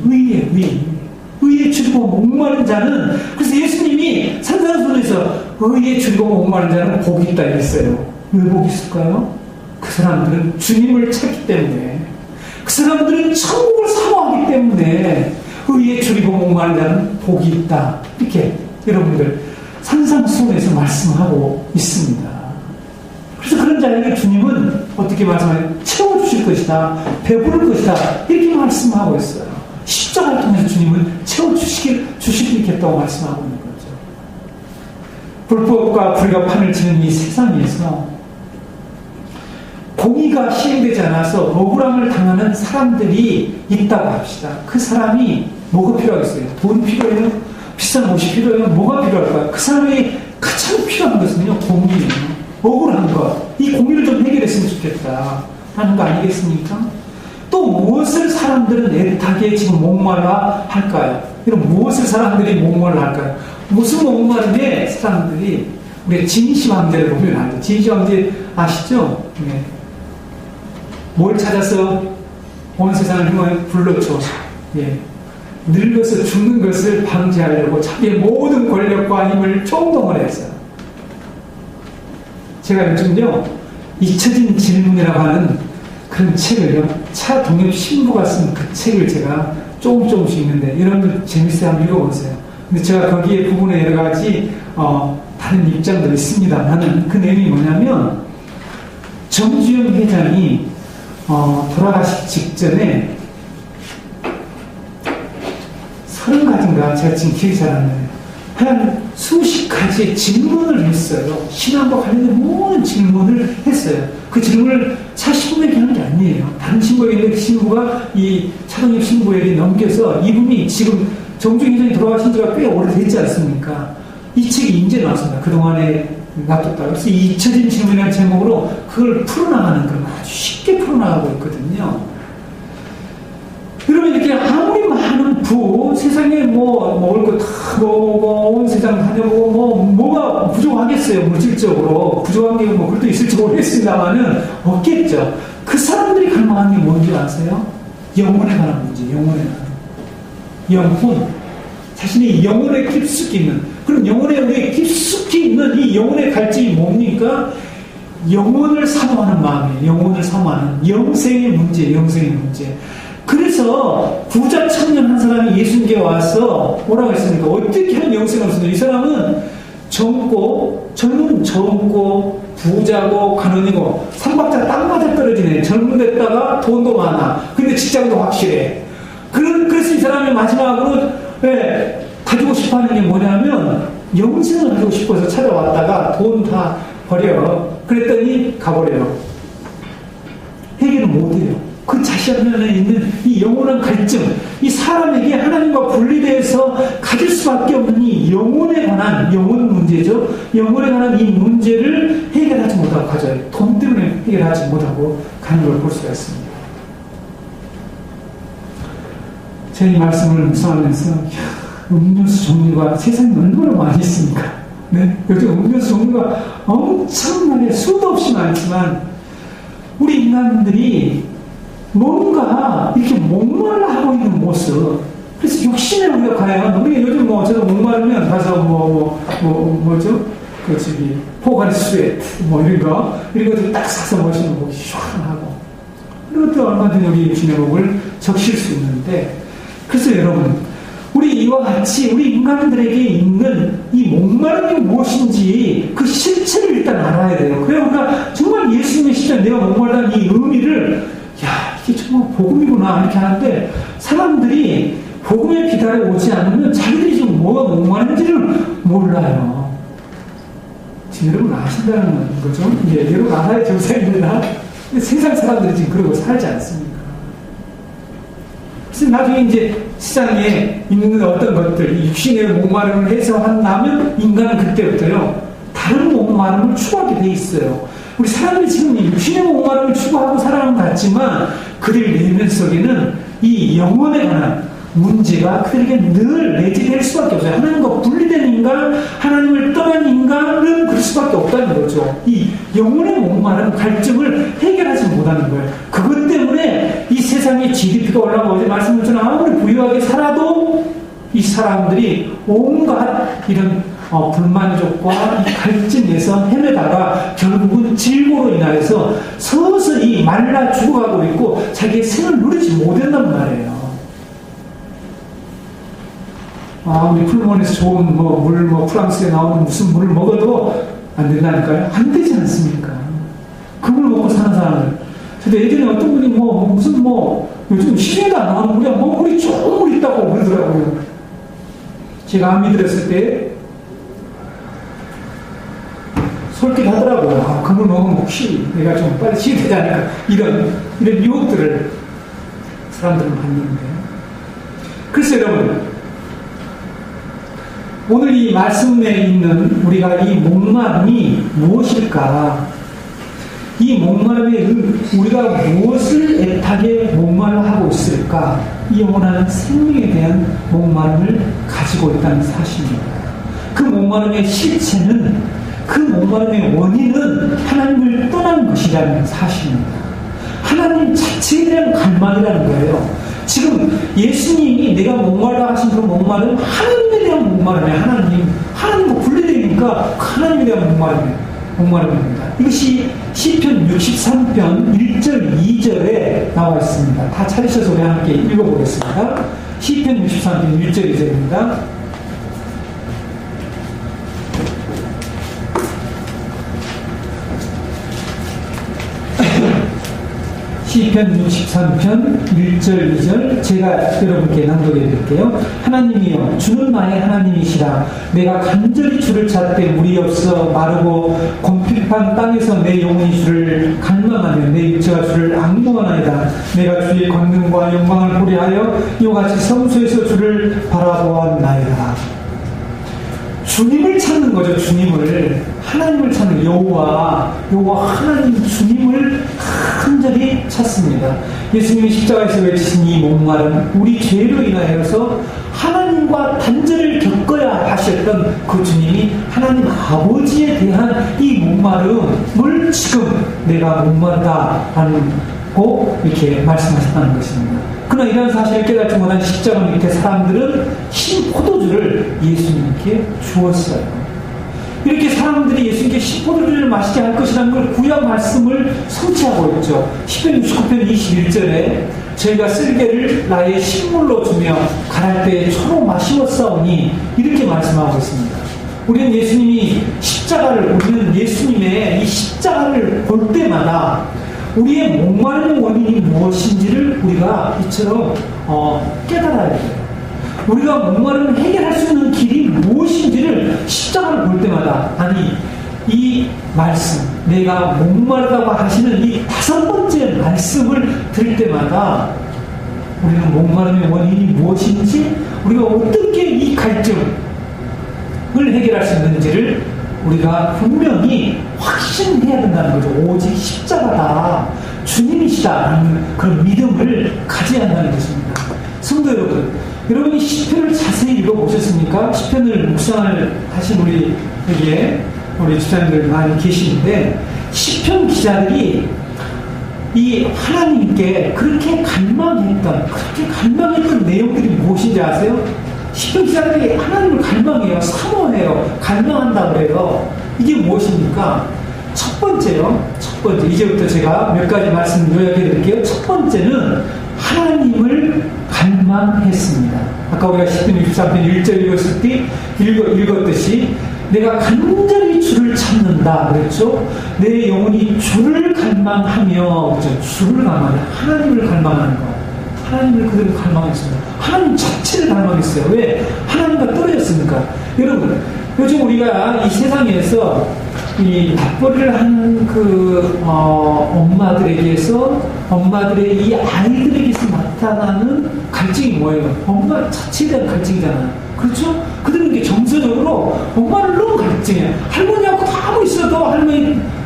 의에 줄이고 목마른 자는, 그래서 예수님이 산상수훈에서 의에 줄이고 목마른 자는 복이 있다 했어요. 왜 복이 있을까요? 그 사람들은 주님을 찾기 때문에, 그 사람들은 천국을 사모하기 때문에 의에 줄이고 목마른 자는 복이 있다. 이렇게 여러분들 산상수훈에서 말씀하고 있습니다. 그래서 그런 자에게 주님은 어떻게 말씀하세요? 채워주실 것이다. 배부를 것이다. 이렇게 말씀하고 있어요. 십자가를 통해서 주님은 채워주시겠다고 말씀하고 있는 거죠. 불법과 불의가 판을 치는 이 세상에서 공의가 시행되지 않아서 억울함을 당하는 사람들이 있다고 합시다. 그 사람이 뭐가 필요하겠어요? 돈 필요해요? 비싼 옷이 필요해요? 뭐가 필요할까요? 그 사람이 가장 필요한 것은요, 공의예요. 억울한 것, 이 공의를 좀 해결했으면 좋겠다 하는 거 아니겠습니까? 또 무엇을 사람들은 애타게 지금 목말라 할까요? 이런 무엇을 사람들이 목말라 할까요? 무슨 목마름에 사람들이 우리 진시 황제를 보면 알죠. 진시 황제 아시죠? 네. 뭘 찾아서 온 세상을 불러쳐? 예. 늙어서 죽는 것을 방지하려고 자기의 모든 권력과 힘을 총동을 했어요. 제가 요즘요, 잊혀진 질문이라고 하는 그런 책을요, 차 동엽 신부가 쓴 그 책을 제가 조금씩 읽는데, 여러분들 재밌어요? 한번 읽어보세요. 근데 제가 거기에 부분에 여러 가지, 다른 입장들이 있습니다만은 그 내용이 뭐냐면, 정주영 회장이, 돌아가시기 직전에 30가지인가, 제가 지금 기억이 잘 안 나요. 한 수십 가지의 질문을 했어요. 신앙과 관련된 모든 질문을 했어요. 그 질문을 차 신부에게 하는 게 아니에요. 다른 신부에게 있는 신부가 이 차동엽 신부에게 넘겨서, 이분이 지금 정주영 회장이 돌아가신 지가 꽤 오래됐지 않습니까? 이 책이 이제 나왔습니다. 그동안에 놔뒀다가. 그래서 잊혀진 질문이라는 제목으로 그걸 풀어나가는 그런 아주 쉽게 풀어나가고 있거든요. 그러면 이렇게 아무리 많은 세상에 먹을 거 다 온 세상 다녀보고 뭐가 부족하겠어요, 물질적으로. 부족한 게 그것도 있을지 모르겠습니다만은 없겠죠. 그 사람들이 갈망하는 게 뭔지 아세요? 영혼에 관한 문제, 영혼에 관한. 영혼. 자신의 영혼에 깊숙이 있는, 그럼 영혼에 우리 깊숙이 있는 이 영혼의 갈증이 뭡니까? 영혼을 사모하는 마음이에요. 영혼을 사모하는 영생의 문제. 그래서 부자 청년 한 사람이 예수님께 와서 뭐라고 했습니까? 어떻게 하면 영생을 얻습니까? 이 사람은 젊고 부자고 가난이고 삼박자 딱 맞아 떨어지네. 젊은 데다가 돈도 많아. 근데 직장도 확실해. 그래서 이 사람이 마지막으로 가지고 싶어하는 게 뭐냐면 영생을 가지고 싶어서 찾아왔다가 돈 다 버려. 그랬더니 가버려요. 해결을 못해요. 그 자신 안에 있는 이 영원한 갈증, 이 사람에게 하나님과 분리되어서 가질 수밖에 없는 이 영혼에 관한 영혼 문제죠. 영혼에 관한 이 문제를 해결하지 못하고 가져요. 돈 때문에 해결하지 못하고 가는 걸 볼 수가 있습니다. 제가 이 말씀을 묵상하면서 음료수 종류가 세상에 얼마나 많이 있습니까? 네? 요즘 음료수 종류가 엄청나게 수도 없이 많지만 우리 인간들이 뭔가 이렇게 목말라 하고 있는 모습. 그래서 욕심에 우리가 가야만, 우리가 요즘 저도 목마르면 가서 뭐죠? 포가리 스웨트, 이런 것들 딱 사서 마시는 거 시원하고. 이런 것도 얼마든지 우리 육신의 목을 적실 수 있는데, 그래서 여러분, 우리 이와 같이 우리 인간들에게 있는 이 목마름이 무엇인지 그 실체를 일단 알아야 돼요. 그래야 우리가 정말 예수님의 십자가 내가 목마르다는 이 의미를 이게 정말 복음이구나 이렇게 하는데 사람들이 복음의 비달에 오지 않으면 자기들이 지금 뭐가 목마른지를 몰라요. 지금 여러분 아신다는 거죠? 여러분 알아야 정상입니다. 세상 사람들이 지금 그러고 살지 않습니까? 그래서 나중에 이제 세상에 있는 어떤 것들, 육신의 목마름을 해소한다면 인간은 그때부터요 다른 목마름을 추구하게 돼 있어요. 우리 사람들이 지금 육신의 목마름을 추구하고 살아가는 것 같지만 그들 내면 속에는 이 영혼에 관한 문제가 그들에게 늘 내재될 수밖에 없어요. 하나님과 분리된 인간, 하나님을 떠난 인간은 그럴 수밖에 없다는 거죠. 이 영혼의 목마름, 갈증을 해결하지 못하는 거예요. 그것 때문에 이 세상의 GDP가 올라가고 어제 말씀드렸지만 아무리 부유하게 살아도 이 사람들이 온갖 이런 불만족과 이 갈증에서 헤매다가 결국은 질고로 인하여서 서서히 말라 죽어가고 있고 자기의 생을 누리지 못한단 말이에요. 우리 풀몬에서 좋은 물, 프랑스에 나오는 무슨 물을 먹어도 안 된다니까요? 안 되지 않습니까? 그 물 먹고 사는 사람들. 저도 예전에 어떤 분이 요즘 시중에도 안 나오는 물이야. 물이 좋은 물 있다고 그러더라고요. 제가 암이 들었을 때 솔깃하더라고요. 그 물 먹으면 혹시 내가 좀 빨리 치유되지 않을까. 이런 유혹들을 사람들은 받는데. 글쎄 여러분, 오늘 이 말씀에 있는 우리가 이 목마름이 무엇일까? 이 목마름에 우리가 무엇을 애타게 목마름을 하고 있을까? 이 영원한 생명에 대한 목마름을 가지고 있다는 사실입니다. 그 목마름의 실체는, 그 목마름의 원인은 하나님을 떠난 것이라는 사실입니다. 하나님 자체에 대한 갈망이라는 거예요. 지금 예수님이 내가 목마르다 하신 그 목마름, 하나님에 대한 목마름이에요. 하나님과 분리되니까 하나님에 대한 목마름입니다. 이것이 시편 63편 1절 2절에 나와 있습니다. 다 찾으셔서 우리 함께 읽어보겠습니다. 시편 63편 1절 2절입니다. 시편 63편 1절 2절 제가 여러분께 낭독해 드릴게요. 하나님이여 주는 나의 하나님이시라. 내가 간절히 주를 찾되 물이 없어 마르고 공필한 땅에서 내 영혼이 주를 갈망하며 내 육체가 주를 앙모하나이다. 내가 주의 권능과 영광을 보리하여 이와 같이 성소에서 주를 바라보았나이다. 주님을 찾는 거죠. 주님을, 하나님을 찾는 여호와 하나님 주님을 간절히 찾습니다. 예수님이 십자가에서 외치신 이 목마름, 우리 죄로 인하여서 하나님과 단절을 겪어야 하셨던 그 주님이 하나님 아버지에 대한 이 목마름을 지금 내가 목마르다라고 이렇게 말씀하셨다는 것입니다. 그러나 이런 사실을 깨닫지 못한 십자가 밑에 사람들은 신 포도주를 예수님께 주었어요. 이렇게 사람들이 예수님께 신 포도주를 마시게 할 것이라는 걸 구약 말씀을 성취하고 있죠. 시편 69편 21절에 저희가 쓸개를 나의 식물로 주며 갈할 때에 초로 마시었사오니 이렇게 말씀하고 있습니다. 우리는 우리는 예수님의 이 십자가를 볼 때마다 우리의 목마름의 원인이 무엇인지를 우리가 이처럼 깨달아야 돼요. 우리가 목마름을 해결할 수 있는 길이 무엇인지를 십자가를 볼 때마다, 이 말씀, 내가 목마르다고 하시는 이 5번째 말씀을 들을 때마다 우리는 목마름의 원인이 무엇인지, 우리가 어떻게 이 갈증을 해결할 수 있는지를 우리가 분명히 확신해야 된다는 거죠. 오직 십자가다, 주님이시다라는 그런 믿음을 가져야 한다는 것입니다. 성도 여러분, 여러분이 시편을 자세히 읽어보셨습니까? 시편을 묵상을 하신 우리 집사님들 많이 계시는데, 시편 기자들이 이 하나님께 그렇게 갈망했던 내용들이 무엇인지 아세요? 시편 기자들이 하나님을 갈망해요. 사모해요. 갈망한다고 해요. 이게 무엇입니까? 첫 번째, 이제부터 제가 몇 가지 말씀 요약해 드릴게요. 첫 번째는 하나님을 갈망했습니다. 아까 우리가 시편 63편 1절 읽었듯이 내가 간절히 주를 찾는다 그랬죠. 내 영혼이 주를 갈망하며, 그렇죠? 주를 갈망해, 하나님을 갈망하는 거, 하나님을 그대로 갈망했습니다. 하나님 자체를 갈망했어요. 왜? 하나님과 떨어졌습니까? 여러분, 요즘 우리가 이 세상에서 이 맞벌이를 하는 엄마들의 이 아이들에게서 나타나는 갈증이 뭐예요? 엄마 자체에 대한 갈증이잖아요. 그렇죠? 그들은 이게 정서적으로 엄마를 너무 갈증해요. 할머니하고 다 하고 있어도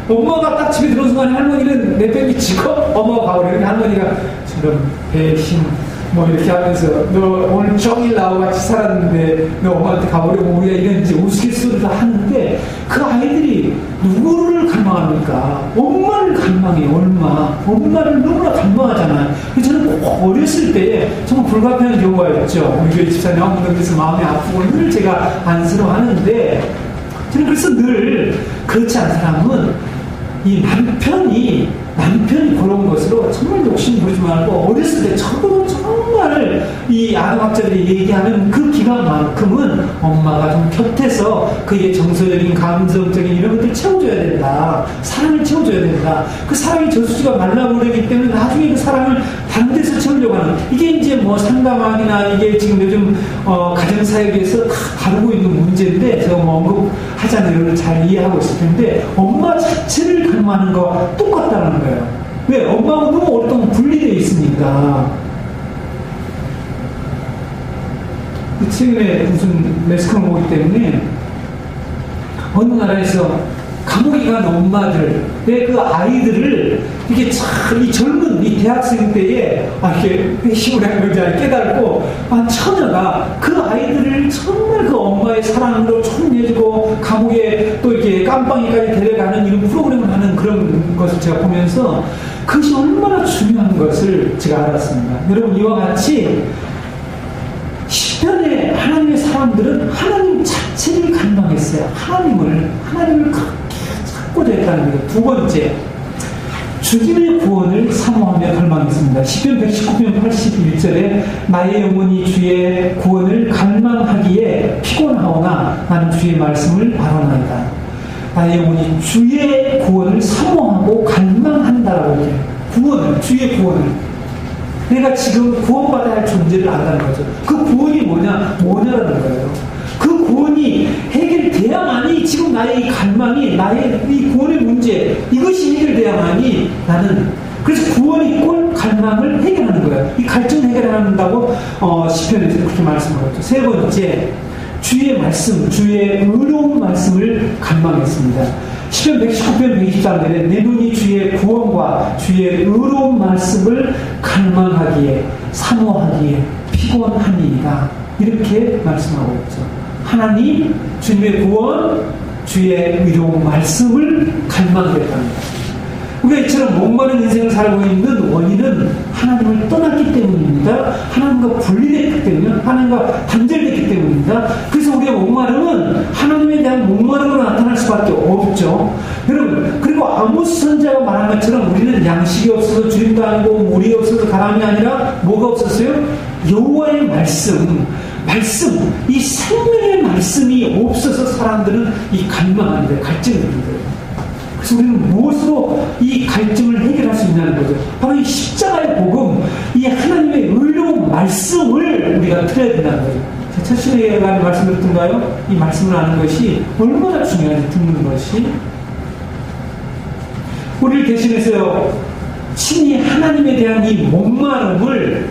엄마가 딱 집에 들어온 순간에 할머니는 내팽개치고 엄마가 가버려요. 할머니가 저런 배신 이렇게 하면서 너 오늘 종일 나하고 같이 살았는데 너 엄마한테 가버리고 우리가 이런 이제 우스갯소리를 하는데, 그 아이들이 누구를 갈망합니까? 엄마를 갈망해요. 엄마를 너무나 갈망하잖아요. 그래서 저는 꼭 어렸을 때에 정말 불가피한 경우가 있죠. 우리 교회 집사님 한 분도 그래서 마음이 아프고 늘 제가 안쓰러워하는데, 저는 그래서 늘 그렇지 않은 사람은 이 남편이 그런 것으로 정말 욕심 부리지 말고, 어렸을 때 적어도 정말 이 아동학자들이 얘기하는 그 기간만큼은 엄마가 좀 곁에서 그의 정서적인, 감성적인 이런 것들을 채워줘야 된다. 사랑을 채워줘야 된다. 그 사랑이 저수지가 말라버리기 때문에 나중에 그 사랑을 다른 데서 채우려고 하는, 이게 이제 상담학이나 이게 지금 요즘 가정사역에서 다 다루고 있는 문제인데, 제가 언급하지 않는 이런 잘 이해하고 있을 텐데, 엄마 자체를 갈망하는 거와 똑같다는 거예요. 왜? 엄마하고 너무 오랫동안 분리되어 있으니까. 최근에 무슨 매스컴을 보기 때문에 어느 나라에서 감옥에 간 엄마들의 그 아이들을 이게 참 이 젊은 이 대학생 때에 이렇게 회심을 한 건지 깨닫고 처녀가 그 아이들을 정말 그 엄마의 사랑으로 총내주고 감옥에 또 이렇게 깜빵이까지 데려가는 이런 프로그램을 하는 그런 것을 제가 보면서 그것이 얼마나 중요한 것을 제가 알았습니다. 여러분, 이와 같이 시편의 하나님의 사람들은 하나님 자체를 갈망했어요. 하나님을 그렇게 찾고자 했다는 거예요. 두 번째, 주님의 구원을 사모하며 갈망했습니다. 시편 119편 81절에 나의 영혼이 주의 구원을 갈망하기에 피곤하오나 나는 주의 말씀을 바라나이다. 나의 영혼이 주의 구원을 사모하고 갈망한다라고 해요. 주의 구원을. 내가 지금 구원받아야 할 존재를 안다는 거죠. 그 구원이 뭐냐라는 거예요. 그 구원이 해결돼야만이 지금 나의 이 갈망이, 나의 이 구원의 문제, 이것이 해결돼야만이 나는, 그래서 구원이 꼴 갈망을 해결하는 거예요. 이 갈증을 해결한다고 시편에서 그렇게 말씀하셨죠. 세 번째, 주의 말씀, 주의 의로운 말씀을 갈망했습니다. 시편 119편 123절에 내 눈이 주의 구원과 주의 의로운 말씀을 갈망하기에 사모하기에 피곤하니이다. 이렇게 말씀하고 있죠. 하나님, 주님의 구원, 주의 의로운 말씀을 갈망했답니다. 우리가 이처럼 목마른 인생을 살고 있는 원인은 하나님을 떠났기 때문입니다. 하나님과 분리됐기 때문에, 하나님과 단절됐기 때문입니다. 그래서 우리의 목마름은 하나님에 대한 목마름으로 나타날 수밖에 없죠. 여러분, 그리고 아모스 선지자가 말한 것처럼 우리는 양식이 없어서 주림도 아니고 물이 없어서 가람이 아니라 뭐가 없었어요? 여호와의 말씀, 이 생명의 말씀이 없어서 사람들은 이 갈망합니다. 갈증을 합니다. 그래서 우리는 무엇으로 이 갈증을 해결할 수 있냐는 거죠. 바로 이 십자가의 복음, 이 하나님의 의로운 말씀을 우리가 들어야 된다는 거죠. 첫 시간에 말씀을 듣던가요? 이 말씀을 아는 것이 얼마나 중요한지 듣는 것이. 우리를 대신해서요, 친히 하나님에 대한 이 목마름을,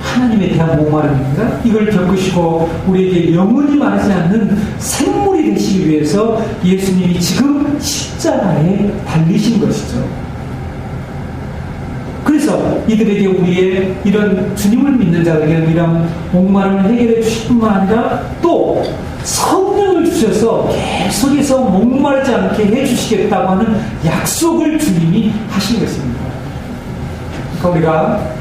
하나님에 대한 목마름입니다. 이걸 겪으시고 우리에게 영원히 마르지 않는 생물이 되시기 위해서 예수님이 지금 십자가에 달리신 것이죠. 그래서 이들에게, 우리의 이런 주님을 믿는 자들에게 이런 목마름을 해결해 주실 뿐만 아니라 또 성령을 주셔서 계속해서 목마르지 않게 해주시겠다고 하는 약속을 주님이 하신 것입니다. 그러니까 우리가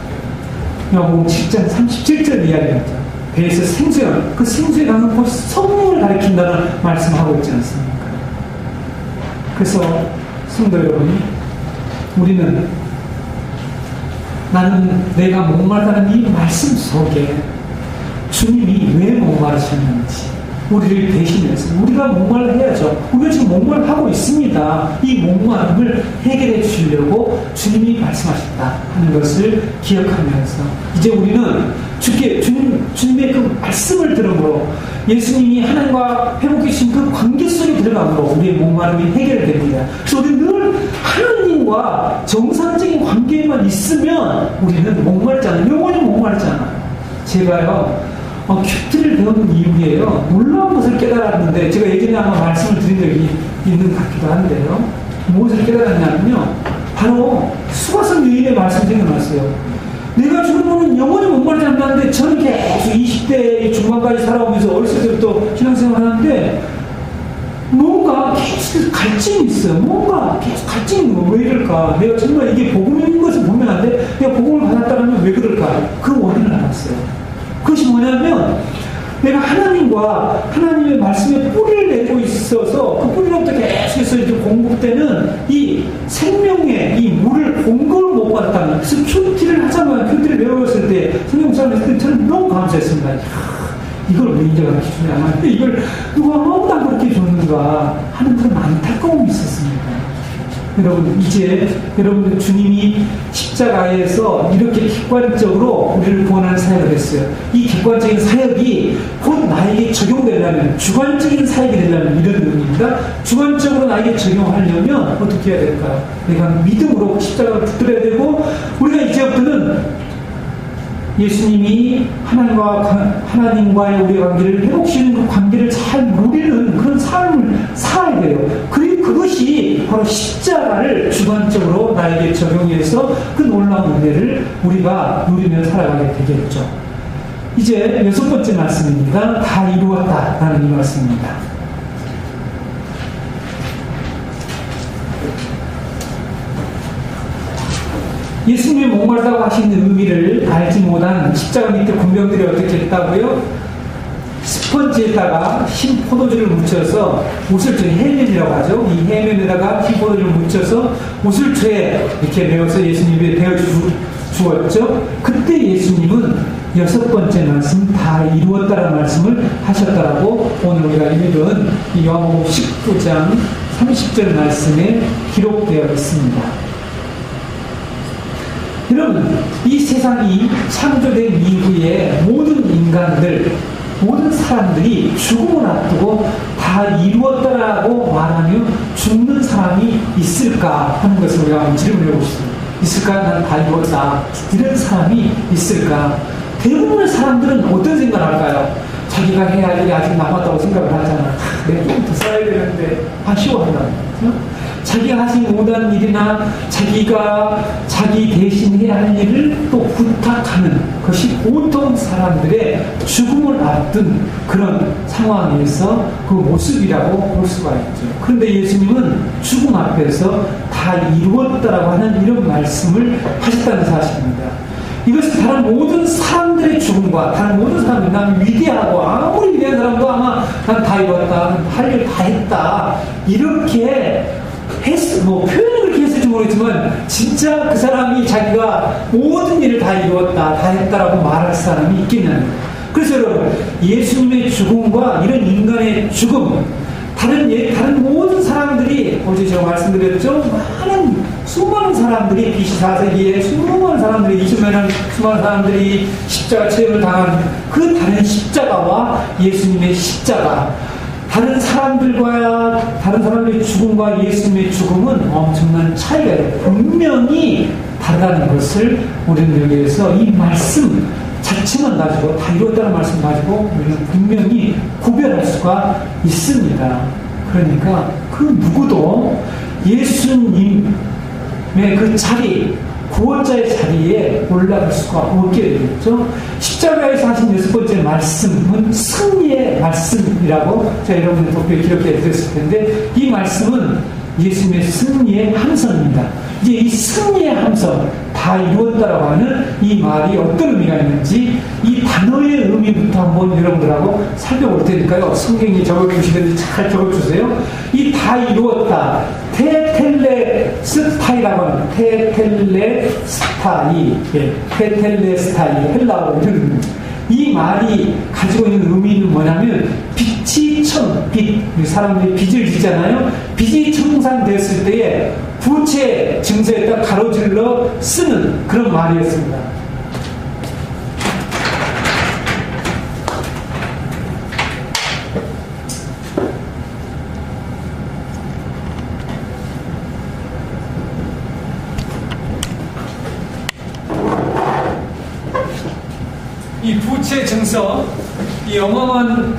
요한복음 7장 37절 이야기합니다. 배에서 생수연, 그 생수에 가면 곧 성령을 가리킨다는 말씀하고 있지 않습니까? 그래서 성도 여러분, 우리는 나는 내가 목마르다는 이 말씀 속에 주님이 왜 목마르셨는지, 우리를 대신해서 우리가 목말라 해야죠. 우리가 지금 목말하고 있습니다. 이 목마름을 해결해 주시려고 주님이 말씀하셨다 하는 것을 기억하면서 이제 우리는 주님의 그 말씀을 들음으로 예수님이 하나님과 회복해 주신 그 관계 속에 들어감으로 우리의 목마름이 해결됩니다. 그래서 우리는 늘 하나님과 정상적인 관계에만 있으면 우리는 목마르지 않아요. 영원히 목마르지 않아요. 제가요, 큐티를 배우는 이후에요, 놀라운 것을 깨달았는데, 제가 예전에 아마 말씀을 드린 적이 있는 것 같기도 한데요, 무엇을 깨달았냐면요, 바로 수가성 여인의 말씀이 생각났어요. 내가 죽으면 영원히 목마르지 않는데, 저는 계속 20대 중반까지 살아오면서 어렸을 때부터 신앙생활 하는데, 뭔가 계속 갈증이 있어요. 뭔가 계속 갈증이 있는 거. 왜 이럴까? 내가 정말 이게 복음인 것을 보면 안 돼? 내가 복음을 받았다면 왜 그럴까? 그 원인을 알았어요. 그것이 뭐냐면, 내가 하나님과 하나님의 말씀에 뿌리를 내고 있어서 그 뿌리로부터 계속해서 이제 공급되는 이 생명의 이 물을 공급을 못 받았다는. 그래서 큐티를 하자마자, 큐티를 배웠을 때 성경사를 했을 때 저는 너무 감사했습니다. 이걸 왜 인자가 이렇게 주냐. 근데 이걸 누가 아무도 안 그렇게 줬는가 하는 그런 안타까움이 있었습니다. 여러분, 이제 여러분들 주님이 십자가에서 이렇게 객관적으로 우리를 구원하는 사역을 했어요. 이 객관적인 사역이 곧 나에게 적용되려면, 주관적인 사역이 되려면 이런 의미입니다. 주관적으로 나에게 적용하려면 어떻게 해야 될까요? 내가 믿음으로 십자가를 붙들어야 되고, 우리가 이제부터는 예수님이 하나님과의 우리의 관계를 회복시키는 그 관계를 잘 누리는 그런 삶을 살아야 돼요. 그리고 그것이 바로 십자가를 주관적으로 나에게 적용해서 그 놀라운 은혜를 우리가 누리며 살아가게 되겠죠. 이제 6번째 말씀입니다. 다 이루었다라는 이 말씀입니다. 예수님이 목마르다고 하시는 의미를 알지 못한 십자가 밑에 군병들이 어떻게 했다고요? 스펀지에다가 흰 포도주를 묻혀서 옷을 해면이라고 하죠. 이 해면에다가 흰 포도주를 묻혀서 옷을 죄에 이렇게 메워서 예수님이 베어 주었죠. 그때 예수님은 6번째 말씀, 다 이루었다라는 말씀을 하셨다라고 오늘 우리가 읽은 이 요한복음 19장 30절 말씀에 기록되어 있습니다. 여러분, 이 세상이 창조된 이후에 모든 인간들, 모든 사람들이 죽음을 앞두고 다 이루었다라고 말하며 죽는 사람이 있을까 하는 것을 우리가 한번 질문해 봅시다. 있을까? 난 다 이루었다. 이런 사람이 있을까? 대부분의 사람들은 어떤 생각을 할까요? 자기가 해야 할 일이 아직 남았다고 생각을 하잖아. 내가 좀 더 써야 되는데 아쉬워한다. 자기가 하지 못한 일이나 자기가 자기 대신 해야 할 일을 또 부탁하는 것이 보통 사람들의 죽음을 앞둔 그런 상황에서 그 모습이라고 볼 수가 있죠. 그런데 예수님은 죽음 앞에서 다 이루었다라고 하는 이런 말씀을 하셨다는 사실입니다. 이것은 다른 모든 사람들의 죽음과 다른 모든 사람들, 난 위대하고 아무리 위대한 사람도 아마 난 다 이뤘다, 할 일 다 했다, 이렇게 표현을 그렇게 했을지 모르겠지만 진짜 그 사람이 자기가 모든 일을 다 이루었다, 다 했다라고 말할 사람이 있겠냐는. 그래서 여러분, 예수님의 죽음과 이런 인간의 죽음, 다른 모든 사람들이 어제 제가 말씀드렸죠. 많은 수많은 사람들이 BC 4세기에 수많은 사람들이 20만 수많은 사람들이 십자가 체험을 당한 그 다른 십자가와 예수님의 십자가, 다른 사람들의 죽음과 예수님의 죽음은 엄청난 차이가 있어요. 분명히 다르다는 것을 우리는 여기에서 이 말씀 자체만 가지고, 다 이뤘다는 말씀 가지고 우리는 분명히 구별할 수가 있습니다. 그러니까 그 누구도 예수님의 그 자리, 구원자의 자리에 올라갈 수가 없게 되겠죠. 십자가에서 하신 6번째 말씀은 승리의 말씀이라고 제가 여러분의 도표에 기록해 드렸을 텐데, 이 말씀은 예수님의 승리의 함성입니다. 이제 이 승리의 함성, 다 이루었다라고 하는 이 말이 어떤 의미가 있는지 이 단어의 의미부터 한번 여러분들하고 살펴볼 테니까요. 성경에 적어주시는지 잘 적어주세요. 이 다 이루었다, 테텔레스타이라고 하는, 테텔레스타이, 헬라어로 이런 이 말이 가지고 있는 의미는 뭐냐면, 빛이 빛, 사람들이 빚을 지잖아요. 빚이 청산됐을 때에 부채 증서에다 가로질러 쓰는 그런 말이었습니다. 이 부채 증서, 이 어마어마한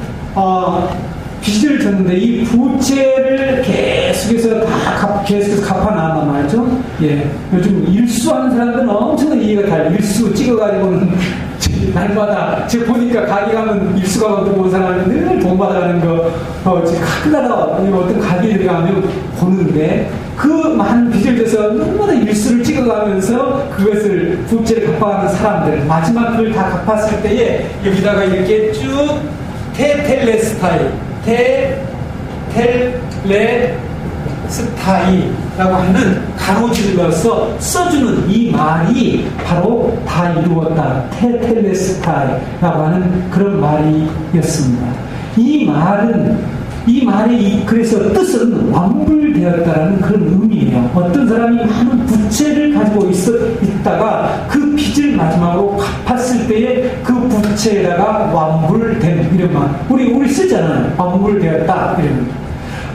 빚을 졌는데 이 부채를 계속해서 계속해서 갚아나간단 말이죠. 예. 요즘 일수하는 사람들은 엄청나게 이해가 달라요. 일수 찍어가지고는 날마다 제가 보니까 가게 가면 일수가 온 사람이 늘 돈 받아가는 거, 가끔가다 어떤 가게에 들어가면 보는데, 그 많은 빚을 져서 얼마나 일수를 찍어가면서 그것을 부채를 갚아가는 사람들, 마지막 그걸 다 갚았을 때에 여기다가 이렇게 쭉 테텔레스타이, 테텔레스타이라고 하는 가로질러서 써주는 이 말이 바로 다 이루었다, 테텔레스타이라고 하는 그런 말이었습니다. 이 말의 그래서 뜻은 완불되었다라는 그런 의미예요. 어떤 사람이 많은 부채를 가지고 있다가 그 빚을 마지막으로 갚았을 때에 그 부채에다가 완불된, 이런 말 우리 쓰잖아요. 완불되었다, 이런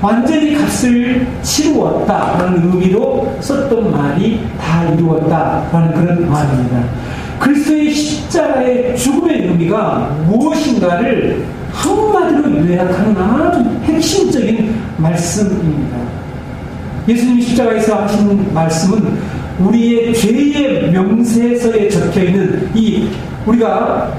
완전히 값을 치루었다라는 의미로 썼던 말이 다 이루었다라는 그런 말입니다. 그리스도의 십자가의 죽음의 의미가 무엇인가를 한마디로 요약하는 아주 핵심적인 말씀입니다. 예수님이 십자가에서 하신 말씀은 우리의 죄의 명세서에 적혀있는 우리가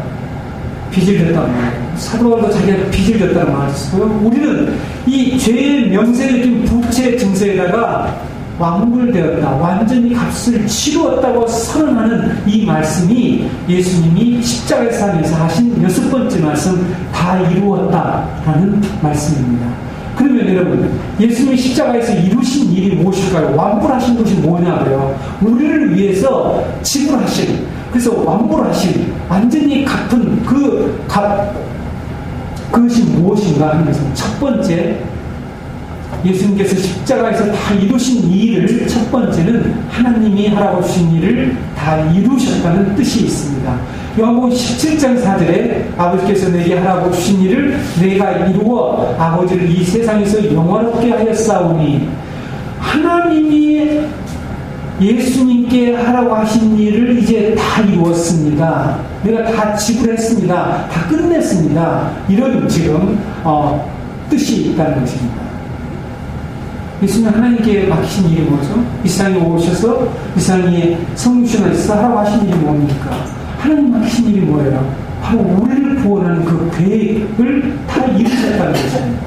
빚을 졌다는 말이에요. 사도 바울도 자기가 빚을 졌다는 말을 쓰고요. 우리는 이 죄의 명세에 적힌 부채 증서에다가 완불되었다, 완전히 값을 치루었다고 선언하는 이 말씀이 예수님이 십자가에서 하신 6번째 말씀, 다 이루었다라는 말씀입니다. 그러면 여러분, 예수님이 십자가에서 이루신 일이 무엇일까요? 완불하신 것이 뭐냐고요? 우리를 위해서 지불하신, 그래서 완불하신, 완전히 갚은 그것이 무엇인가 하는 것은, 첫 번째, 예수님께서 십자가에서 다 이루신 이 일을, 첫 번째는 하나님이 하라고 주신 일을 다 이루셨다는 뜻이 있습니다. 요한복음 17장 4절에 아버지께서 내게 하라고 주신 일을 내가 이루어 아버지를 이 세상에서 영원롭게 하였사오니, 하나님이 예수님께 하라고 하신 일을 이제 다 이루었습니다. 내가 다 지불했습니다. 다 끝냈습니다. 이런 지금 뜻이 있다는 것입니다. 예수님은 하나님께 맡기신 일이 뭐죠? 이 세상에 오셔서 이 세상에 성육신하셔서 하라고 하신 일이 뭡니까? 하나님 맡기신 일이 뭐예요? 바로 우리를 구원하는 그 계획을 다 이루셨다는 것입니다.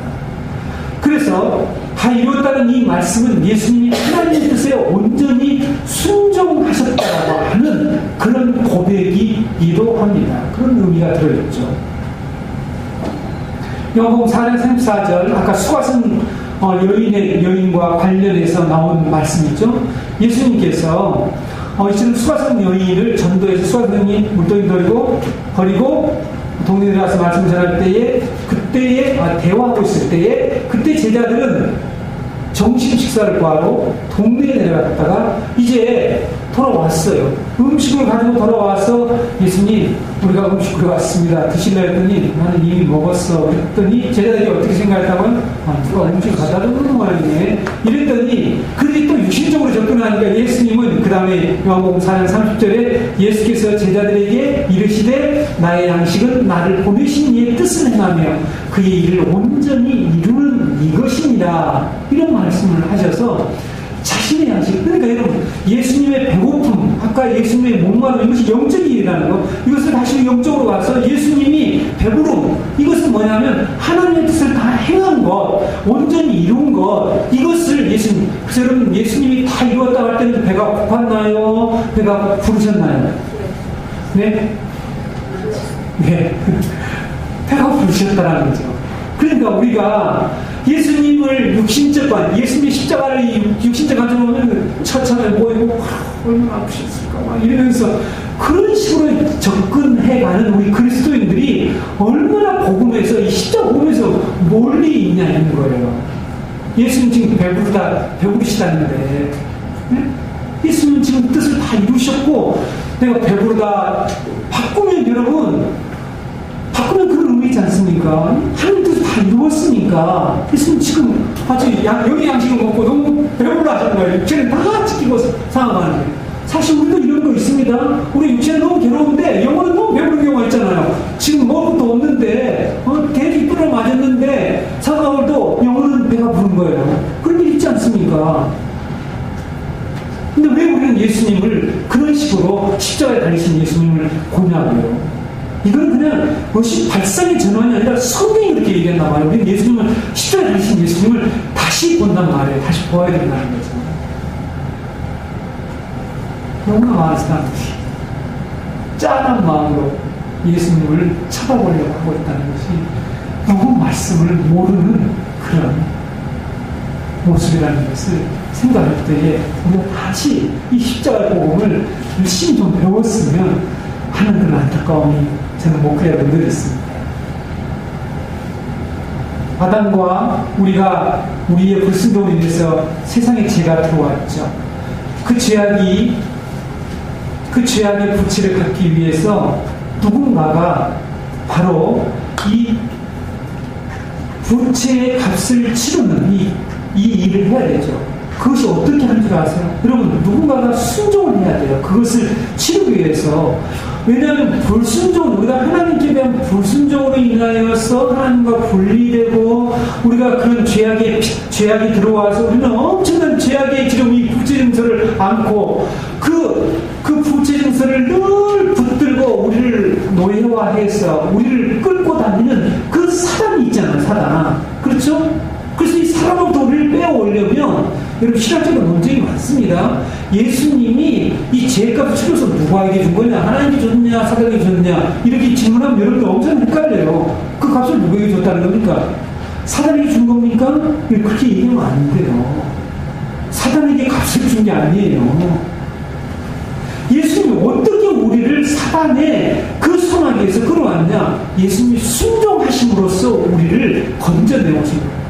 그래서 다 이루었다는 이 말씀은 예수님이 하나님의 뜻에 온전히 순종하셨다고 하는 그런 고백이기도 합니다. 그런 의미가 들어있죠. 요한복음 4장 34절, 아까 수가성 여인과 관련해서 나온 말씀이죠. 예수님께서 이처럼 수가성 여인을 전도해서 수가성 여인이 물동이 버리고 동네에 들어가서 말씀 전할 때에, 그때에 대화하고 있을 때에, 그때 제자들은 점심 식사를 구하러 동네에 내려갔다가 이제 돌아왔어요. 음식을 가지고 돌아와서 예수님, 우리가 음식을 왔습니다. 드실래 했더니 나는 이미 먹었어. 그랬더니 제자들이 어떻게 생각했다고요? 누가 음식을 갖다 주는 모양이네. 이랬더니 그들이 또 유신적으로 접근하니까 예수님은 그 다음에 요한복음 4장 30절에 예수께서 제자들에게 이르시되 나의 양식은 나를 보내신 이의 뜻을 행하며 그의 일을 온전히 이루는 이것입니다. 이런 말씀을 하셔서 자신의 양식, 그러니까 여러분 예수님의 배고픔, 아까 예수님의 목마름, 이것이 영적인 일이라는 거, 이것을 다시 영적으로 와서 예수님이 배부름, 이것은 뭐냐면 하나님의 뜻을 다 행한 것, 온전히 이룬 것, 이것을 예수님, 그래서 여러분 예수님이 다 이루었다고 할 때는 배가 고팠나요? 배가 부르셨나요? 네? 네. 배가 부르셨다는 거죠. 그러니까 우리가 예수님을 육신적, 예수님의 십자가를 육신적 관점으로 보면 처참해 보이고, 얼마나 아프셨을까, 막 이러면서 그런 식으로 접근해가는 우리 그리스도인들이 얼마나 복음에서, 이 십자가 복음에서 멀리 있냐는 거예요. 예수님 지금 배부르시다는데, 네? 예수님 지금 뜻을 다 이루셨고, 내가 배부르다 바꾸면 여러분, 바꾸면 그런 의미지 않습니까? 하나님 뜻을 다 이루었으니까. 예수님 지금 아주 여기 양식을 먹고 너무 배불러 하셨는 거예요. 육체는 다 지키고 살아가는데. 사실 우리도 이런 거 있습니다. 우리 육체는 너무 괴로운데 영혼은 너무 배부른 경우가 있잖아요. 지금 먹을 것도 없는데 대지 뚫어 맞았는데 사과월도 영혼은 배가 부른 거예요. 그런 일 있지 않습니까? 근데 왜 우리는 예수님을 그런 식으로 십자가에 달리신 예수님을 고냐고요? 이건 그냥 무엇이 발상의 전환이 아니라 성경이 그렇게 얘기한단 말이에요. 우리는 예수님을, 십자가에 달리신 예수님을 다시 본단 말이에요. 다시 보아야 된다는 거죠. 너무나 많은 사람들이 짠한 마음으로 예수님을 쳐다보려고 하고 있다는 것이 너무 말씀을 모르는 그런 모습이라는 것을 생각할 때에 우리가 다시 이 십자가 복음을 열심히 좀 배웠으면 하는 그런 안타까움이 저는 목회하고 늘 있습니다. 아담과 우리의 불순종으로 인해서 세상에 죄가 들어왔죠. 그 죄악의 부치를 갖기 위해서 누군가가 바로 이 부채의 값을 치르는 이 일을 해야 되죠. 그것이 어떻게 하는 줄 아세요? 여러분, 누군가가 순종을 해야 돼요. 그것을 치르기 위해서. 왜냐하면 우리가 하나님께 대한 불순종으로 인하여서 하나님과 분리되고 우리가 그런 죄악이 들어와서 우리는 엄청난 죄악의 지금 이 부채 증서를 안고 그 부채 증서를 늘 붙들고 우리를 노예화해서 우리를 끌고 다니는 그 사단이 있잖아요. 사단. 그렇죠? 그래서 이 사람부터 우리를 빼어오려면 여러분 신학적인 논쟁이 많습니다. 예수님이 이 죄값을 치러서 누구에게 준 거냐? 하나님께 줬냐? 사단에게 줬냐? 이렇게 질문하면 여러분들 엄청 헷갈려요. 그 값을 누구에게 줬다는 겁니까? 사단에게 준 겁니까? 그렇게 얘기하면 안 돼요. 사단에게 값을 준 게 아니에요. 예수님이 어떻게 우리를 사단의 그 소나기에서 끌어왔냐? 예수님이 순종하심으로써 우리를 건져내오신 거예요.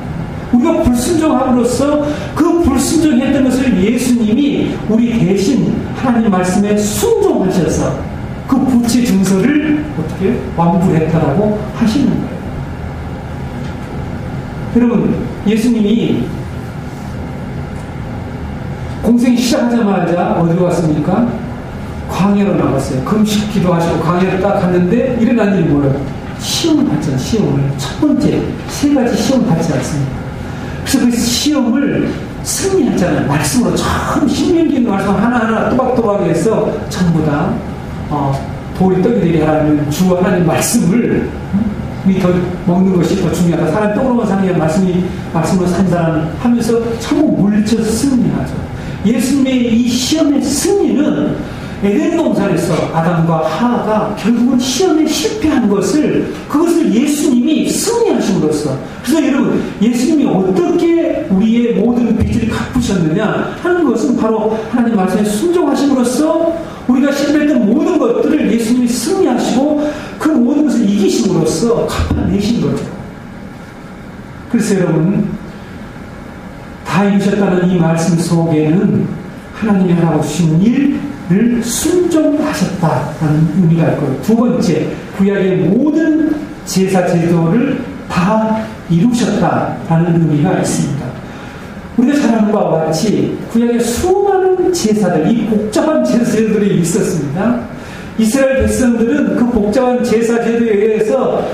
우리가 불순종함으로써 그 불순종했던 것을 예수님이 우리 대신 하나님 말씀에 순종하셔서 그 부채 증서를 어떻게 완불했다라고 하시는 거예요. 여러분, 예수님이 공생 시작하자마자 어디로 갔습니까? 광야로 나갔어요. 금식 기도하시고 광야로 딱 갔는데 일어난 일이 뭐예요? 시험을 받잖아요. 시험을. 첫 번째, 세 가지 시험을 받지 않습니까? 그래서 그 시험을 승리했잖아요. 말씀으로 참 신명기 있는 말씀 하나하나 또박또박 해서 전부 다 돌이 떡이 되게 하라는 주 하나님 말씀을 더 먹는 것이 더 중요하다. 사람 떡으로만 사는 게 말씀으로 산 사람 하면서 전부 물리쳐서 승리하죠. 예수님의 이 시험의 승리는 에덴 동산에서 아담과 하와가 결국은 시험에 실패한 그것을 예수님이 승리하심으로써. 그래서 여러분, 예수님이 어떻게 우리의 모든 빚을 갚으셨느냐 하는 것은 바로 하나님 말씀에 순종하심으로써 우리가 실패했던 모든 것들을 예수님이 승리하시고 그 모든 것을 이기심으로써 갚아내신 거죠. 그래서 여러분, 다 이루셨다는 이 말씀 속에는 하나님이 하라고 주신 일을 순종하셨다라는 의미가 있고요. 두 번째, 구약의 모든 제사 제도를 다 이루셨다라는 의미가 있습니다. 우리가 잘 아는 바와 같이 구약의 수많은 제사들, 이 복잡한 제사들이 있었습니다. 이스라엘 백성들은 그 복잡한 제사 제도에 의해서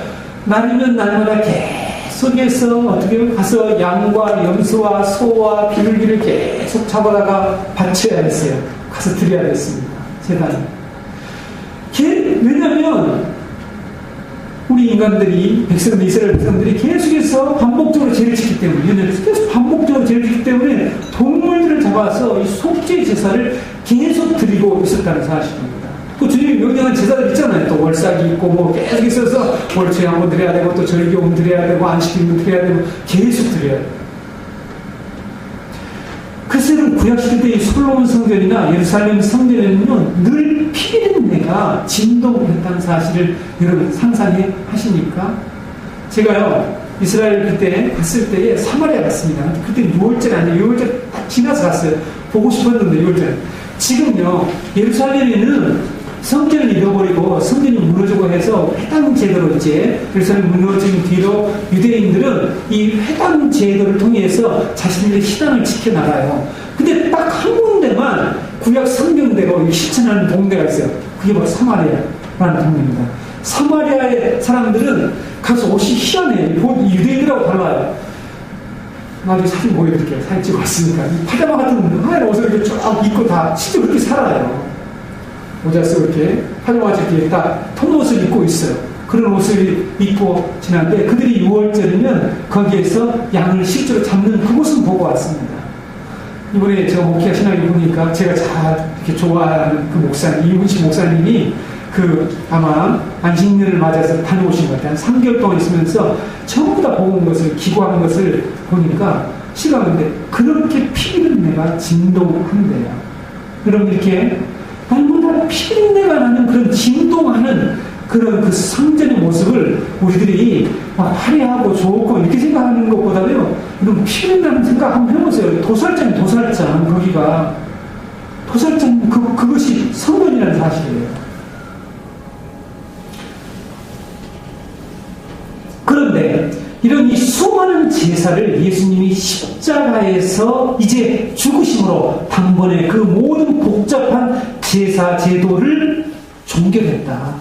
날이면 날마다 계속해서 어떻게 가서 양과 염소와 소와 비둘기를 계속 잡아다가 바쳐야 했어요. 가서 드려야 됐습니다. 제단에. 왜냐하면 우리 인간들이, 백성들, 이스라엘 백성들이 계속해서 반복적으로 죄를 짓기 때문에, 계속 반복적으로 죄를 짓기 때문에 동물들을 잡아서 이 속죄 제사를 계속 드리고 있었다는 사실입니다. 또 주님이 명령한 제사들 있잖아요. 또 월삭이 있고 뭐 계속 있어서 월초에 한 번 드려야 되고 또 절기용 드려야 되고 안식일도 드려야 되고 계속 드려야 돼요. 글쎄는 구약시대 때 솔로몬 성전이나 예루살렘 성전에는요 늘 피비린내가 진동했다는 사실을 여러분 상상해 하십니까? 제가요 이스라엘 그때 갔을 때에 사마리아 갔습니다. 그때 6월절이 아니에요. 6월절 딱 지나서 갔어요. 보고 싶었는데 6월절. 지금요 예루살렘에는 성전을 잃어버리고 성전이 무너지고 해서 회당 제도로 이제 예루살렘 무너진 뒤로 유대인들은 이 회당 제도를 통해서 자신들의 신앙을 지켜나가요. 근데 딱 한 군데만 구약 성경대로 실천하는 동네가 있어요. 그게 바로 사마리아라는 동네입니다. 사마리아의 사람들은 가서 옷이 희한해요. 유대인들하고 달라요. 나중에 사진 보여드릴게요. 사진 찍어왔으니까. 파자마 같은 하얀 옷을 이렇게 쫙 입고 다 실제로 그렇게 살아요. 모자 쓰고 이렇게 파자마 이렇게 딱 통옷을 입고 있어요. 그런 옷을 입고 지났는데 그들이 6월절이면 거기에서 양을 실제로 잡는 그곳은 보고 왔습니다. 이번에 제가 목회가 신학에 보니까 제가 잘 이렇게 좋아하는 그 목사님, 이훈식 목사님이 그 아마 안식년을 맞아서 다녀오신 것 같아요. 한 3개월 동안 있으면서 전부 다 보고 온 것을, 기고한 것을 보니까 싫어하는데 그렇게 피비린내가 진동한대요. 여러분 이렇게 날마다 피비린내가 나는 그런 진동하는 그런 그 성전의 모습을 우리들이 막 화려하고 좋고 이렇게 생각하는 것보다도요, 이런 피비린내는 생각 한번 해보세요. 도살장, 거기가. 도살장, 그것이 성전이라는 사실이에요. 그런데 이런 이 수많은 제사를 예수님이 십자가에서 이제 죽으심으로 단번에 그 모든 복잡한 제사 제도를 종결했다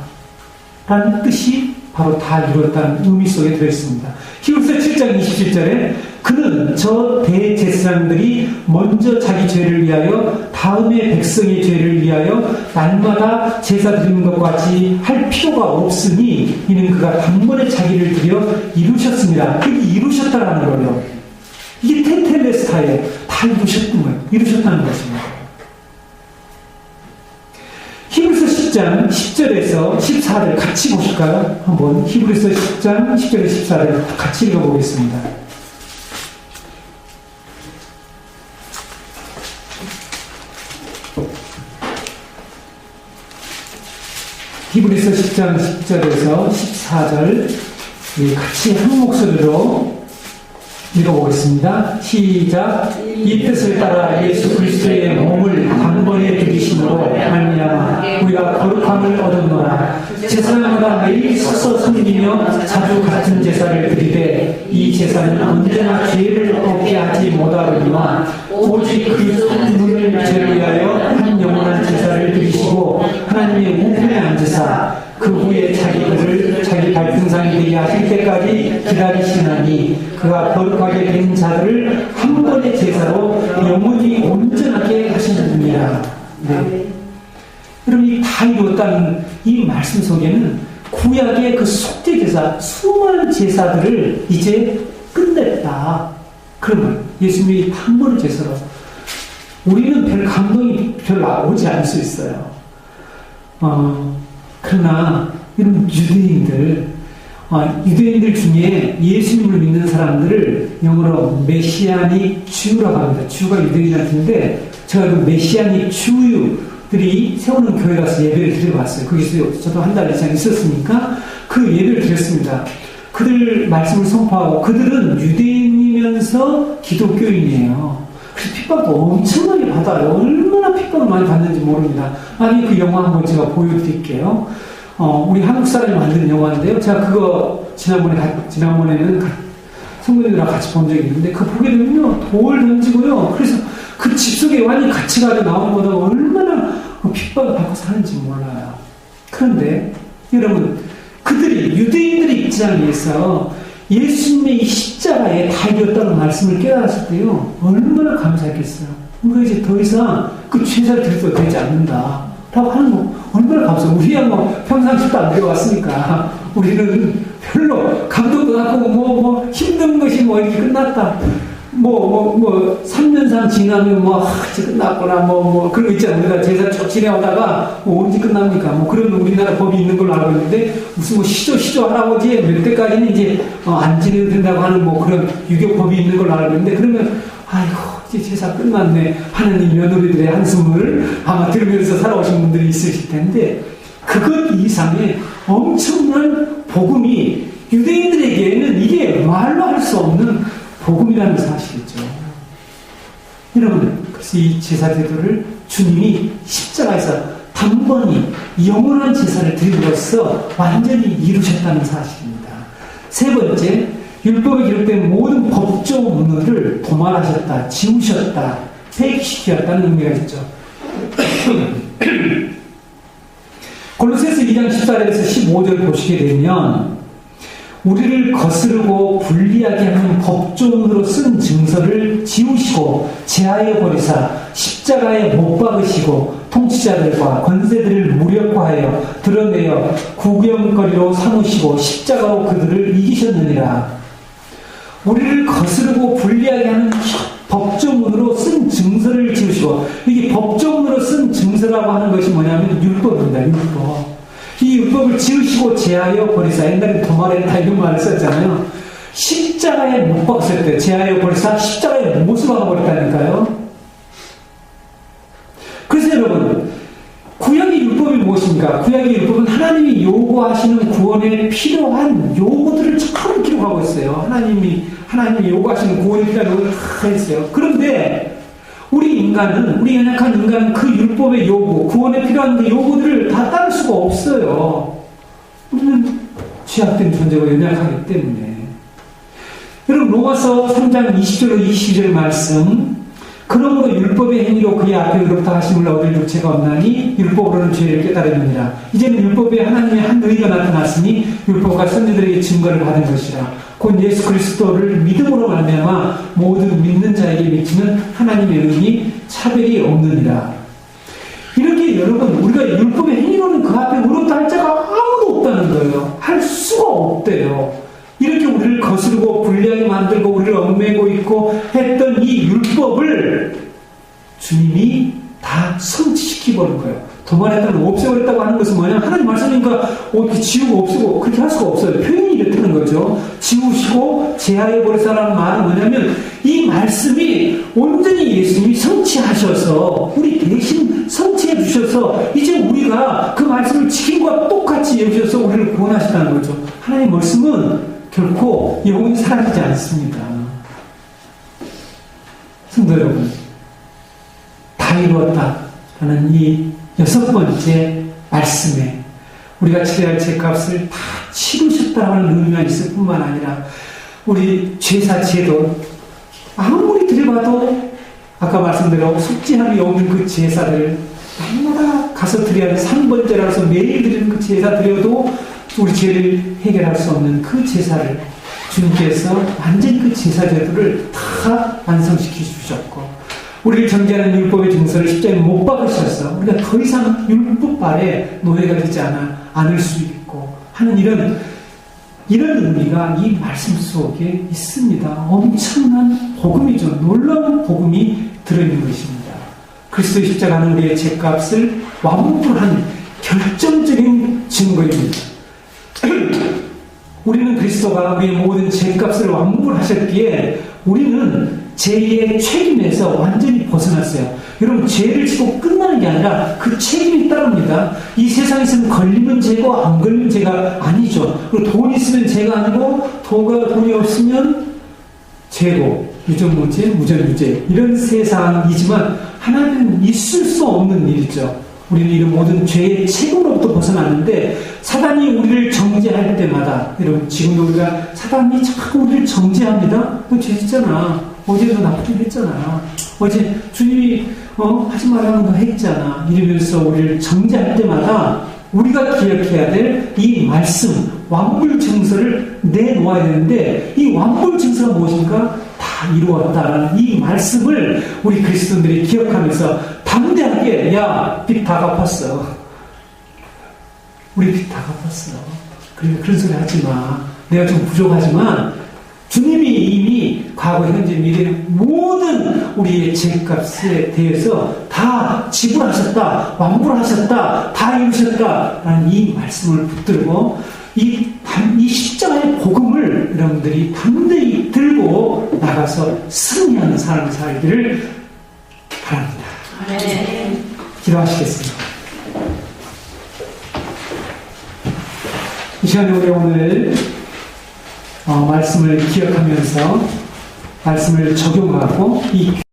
라는 뜻이 바로 다 이루었다는 의미 속에 들어있습니다. 히브리서 7장 27절에 그는 저 대제사장들이 먼저 자기 죄를 위하여 다음에 백성의 죄를 위하여 날마다 제사 드리는 것과 같이 할 필요가 없으니 이는 그가 단번에 자기를 드려 이루셨습니다. 그게 이루셨다라는 거예요. 이게 테텔레스타에 다 이루셨다는 것입니다. 히브리서 10장 10절에서 14절 같이 보실까요? 한번 히브리서 10장 10절에서 14절 같이 읽어보겠습니다. 히브리서 10장 10절에서 14절 같이 한 목소리로 읽어보겠습니다. 시작. 이 뜻을 따라 예수 그리스도의 몸을 단번에 죽이심으로 말미암아 우리가 거룩함을 얻었노라. 제사장마다 매일 서서 섬기며 자주 같은 제사를 드리되 이 제사는 언제나 죄를 없게 하지 못하거니와 오직 그 성분을 죄를 위하여 한 영원한 제사를 드리시고 하나님의 우편에 앉으사 그 후에 자기들을 자기 발등상이 되게 하실 때까지 기다리시나니 그가 거룩하게 된 자들을 한 번의 제사로 영원히 온전하게 하시느니라. 네. 그럼 이 다 이루었다는 이 말씀 속에는 구약의 그 속죄 제사, 수많은 제사들을 이제 끝냈다. 그러면 예수님이 한 번의 제사로 우리는 별 감동이 별로 오지 않을 수 있어요. 그러나 이런 유대인들 중에 예수님을 믿는 사람들을 영어로 메시아닉 주라고 합니다. 주가 유대인한테인데 제가 그 메시아닉 주들이 세우는 교회 가서 예배를 드려봤어요. 거기서 저도 한 달 이상 있었으니까 그 예배를 드렸습니다. 그들 말씀을 선포하고 그들은 유대인님의 먹이면서 기독교인이에요. 그래서 핍박도 엄청나게 받아요. 얼마나 핍박을 많이 받는지 모릅니다. 아니, 그 영화 한번 제가 보여드릴게요. 우리 한국 사람이 만든 영화인데요. 제가 그거 지난번에는 성도님들이랑 같이 본 적이 있는데, 그 보게 되면요, 돌 던지고요. 그래서 그 집 속에 완전히 같이 가져 나오는 것보다 얼마나 핍박을 받고 사는지 몰라요. 그런데 여러분, 유대인들의 입장에서 예수님의 이 십자가에 다 이뤘다는 말씀을 깨달았을 때요, 얼마나 감사했겠어요. 우리가 이제 더 이상 그 제사를 드려도 되지 않는다 라고 하는 거 얼마나 감사해요. 우리야 뭐 평상시도 안 드려왔으니까 우리는 별로 감동도 나고 힘든 것이 이렇게 끝났다, 3년상 지나면 이제 끝났구나, 그런 거 있잖아요. 우리가 제사 쭉 지내오다가 언제 끝납니까? 그런 우리나라 법이 있는 걸로 알고 있는데, 무슨 시조 할아버지의 몇 대까지는 이제 안 지내도 된다고 하는 그런 유교법이 있는 걸로 알고 있는데, 그러면 아이고, 이제 제사 끝났네 하는 이 며느리들의 한숨을 아마 들으면서 살아오신 분들이 있으실 텐데, 그것 이상의 엄청난 복음이 유대인들에게는 이게 말로 할 수 없는 복음이라는 사실이죠. 여러분, 그래서 이 제사 제도를 주님이 십자가에서 단번에 영원한 제사를 드림으로써 완전히 이루셨다는 사실입니다. 세 번째, 율법에 기록된 모든 법조문을 도말하셨다, 지우셨다, 폐기시켰다는 의미가 있죠. 골로새서 2장 14절에서 15절 보시게 되면, 우리를 거스르고 불리하게 하는 법조문으로 쓴 증서를 지우시고 제하여 버리사 십자가에 못 박으시고 통치자들과 권세들을 무력화하여 드러내어 구경거리로 삼으시고 십자가로 그들을 이기셨느니라. 우리를 거스르고 불리하게 하는 법조문으로 쓴 증서를 지우시고, 이게 법조문으로 쓴 증서라고 하는 것이 뭐냐면 율법입니다. 율법. 이 율법을 지으시고 제하여 버리사, 옛날에 도말했다 이런 말을 썼잖아요. 십자가에 못 박으셨대요. 제하여 버리사, 십자가에 못을 박아버렸다니까요. 그래서 여러분, 구약의 율법이 무엇입니까? 구약의 율법은 하나님이 요구하시는 구원에 필요한 요구들을 참 기록하고 있어요. 하나님이 요구하시는 구원에 필요한 요구를 다 했어요. 그런데 우리 연약한 인간은 그 율법의 요구, 구원에 필요한 그 요구들을 다 따를 수가 없어요. 우리는 취약된 존재가 연약하기 때문에. 여러분, 로마서 3장 20절로 22절 말씀, 그러므로 율법의 행위로 그의 앞에 의롭다 하심을 얻을 육체가 없나니 율법으로는 죄를 깨달음이니라. 이제는 율법에 하나님의 한 의가 나타났으니 율법과 선지자들에게 증거를 받은 것이라. 곧 예수 그리스도를 믿음으로 말미암아 모든 믿는 자에게 미치는 하나님의 의니 차별이 없느니라. 이렇게 여러분, 우리가 율법의 행위로는 그 앞에 의롭다 할 자가 아무도 없다는 거예요. 할 수가 없대요. 이렇게 우리를 거스르고 불리하게 만들고 우리를 얽매고 있고 했던 이 율법을 주님이 다 성취시켜버린 거예요. 도말했다는 없애버렸다고 하는 것은 뭐냐? 하나님 말씀이니까 어떻게 지우고 없애고 그렇게 할 수가 없어요. 표현이 이렇다는 거죠. 지우시고 제하여버리사라는 말은 뭐냐면, 이 말씀이 온전히 예수님이 성취하셔서 우리 대신 성취해 주셔서 이제 우리가 그 말씀을 지킨 것과 똑같이 여기셔서 우리를 구원하시다는 거죠. 하나님의 말씀은 결코 영원히 사라지지 않습니다. 성도 여러분, 다 이루었다라는 이 6번째 말씀에 우리가 치러야 할 죄값을 다 치르셨다는 의미가 있을 뿐만 아니라, 우리 제사 제도 아무리 들여봐도 아까 말씀대로 속죄함이 없는 그 제사를 날마다 가서 드려야 하는 3번째라서 매일 드리는 그 제사 드려도 우리 죄를 해결할 수 없는 그 제사를 주님께서 완전히 그 제사 제도를 다 완성시켜 주셨고, 우리를 정죄하는 율법의 증서를 십자가에 못 박으셔서 우리가 더 이상 율법 아래 노예가 되지 않을 수 있고 하는 이런 의미가 이 말씀 속에 있습니다. 엄청난 복음이죠. 놀라운 복음이 들어있는 것입니다. 그리스도의 십자가는 우리의 죄값을 완불한 결정적인 증거입니다. 우리는 그리스도가 우리의 모든 죄값을 완불하셨기에 우리는 죄의 책임에서 완전히 벗어났어요. 여러분, 죄를 지고 끝나는 게 아니라 그 책임이 따릅니다. 이 세상에서는 걸리면 죄고 안 걸리면 죄가 아니죠. 그리고 돈 있으면 죄가 아니고 돈이 없으면 죄고, 유전무죄, 무전유죄 이런 세상이지만 하나님은 있을 수 없는 일이죠. 우리는 이런 모든 죄의 책임으로부터 벗어났는데 사단이 우리를 정죄할 때마다 여러분 지금도 우리가 사단이 자꾸 우리를 정죄합니다. 너 죄짓잖아. 어제도 나쁜 일 했잖아. 어제 주님이 하지 말라는 거 했잖아. 이러면서 우리를 정죄할 때마다 우리가 기억해야 될 이 말씀, 완불증서를 내놓아야 되는데 이 완불증서가 무엇인가? 다 이루었다라는 이 말씀을 우리 그리스도인들이 기억하면서 담대하게 야, 빚 다 갚았어. 우리 빚 다 갚았어. 그런 소리 하지 마. 내가 좀 부족하지만 주님이 이미 과거, 현재, 미래 모든 우리의 죄값에 대해서 다 지불하셨다, 완불하셨다, 다 이루셨다라는 이 말씀을 붙들고 이 십자가의 복음을 여러분들이 담대히 들고 나가서 승리하는 삶을 살기를 바랍니다. 네. 기도하시겠습니다. 이 시간에 우리 오늘 말씀을 기억하면서 말씀을 적용하고 이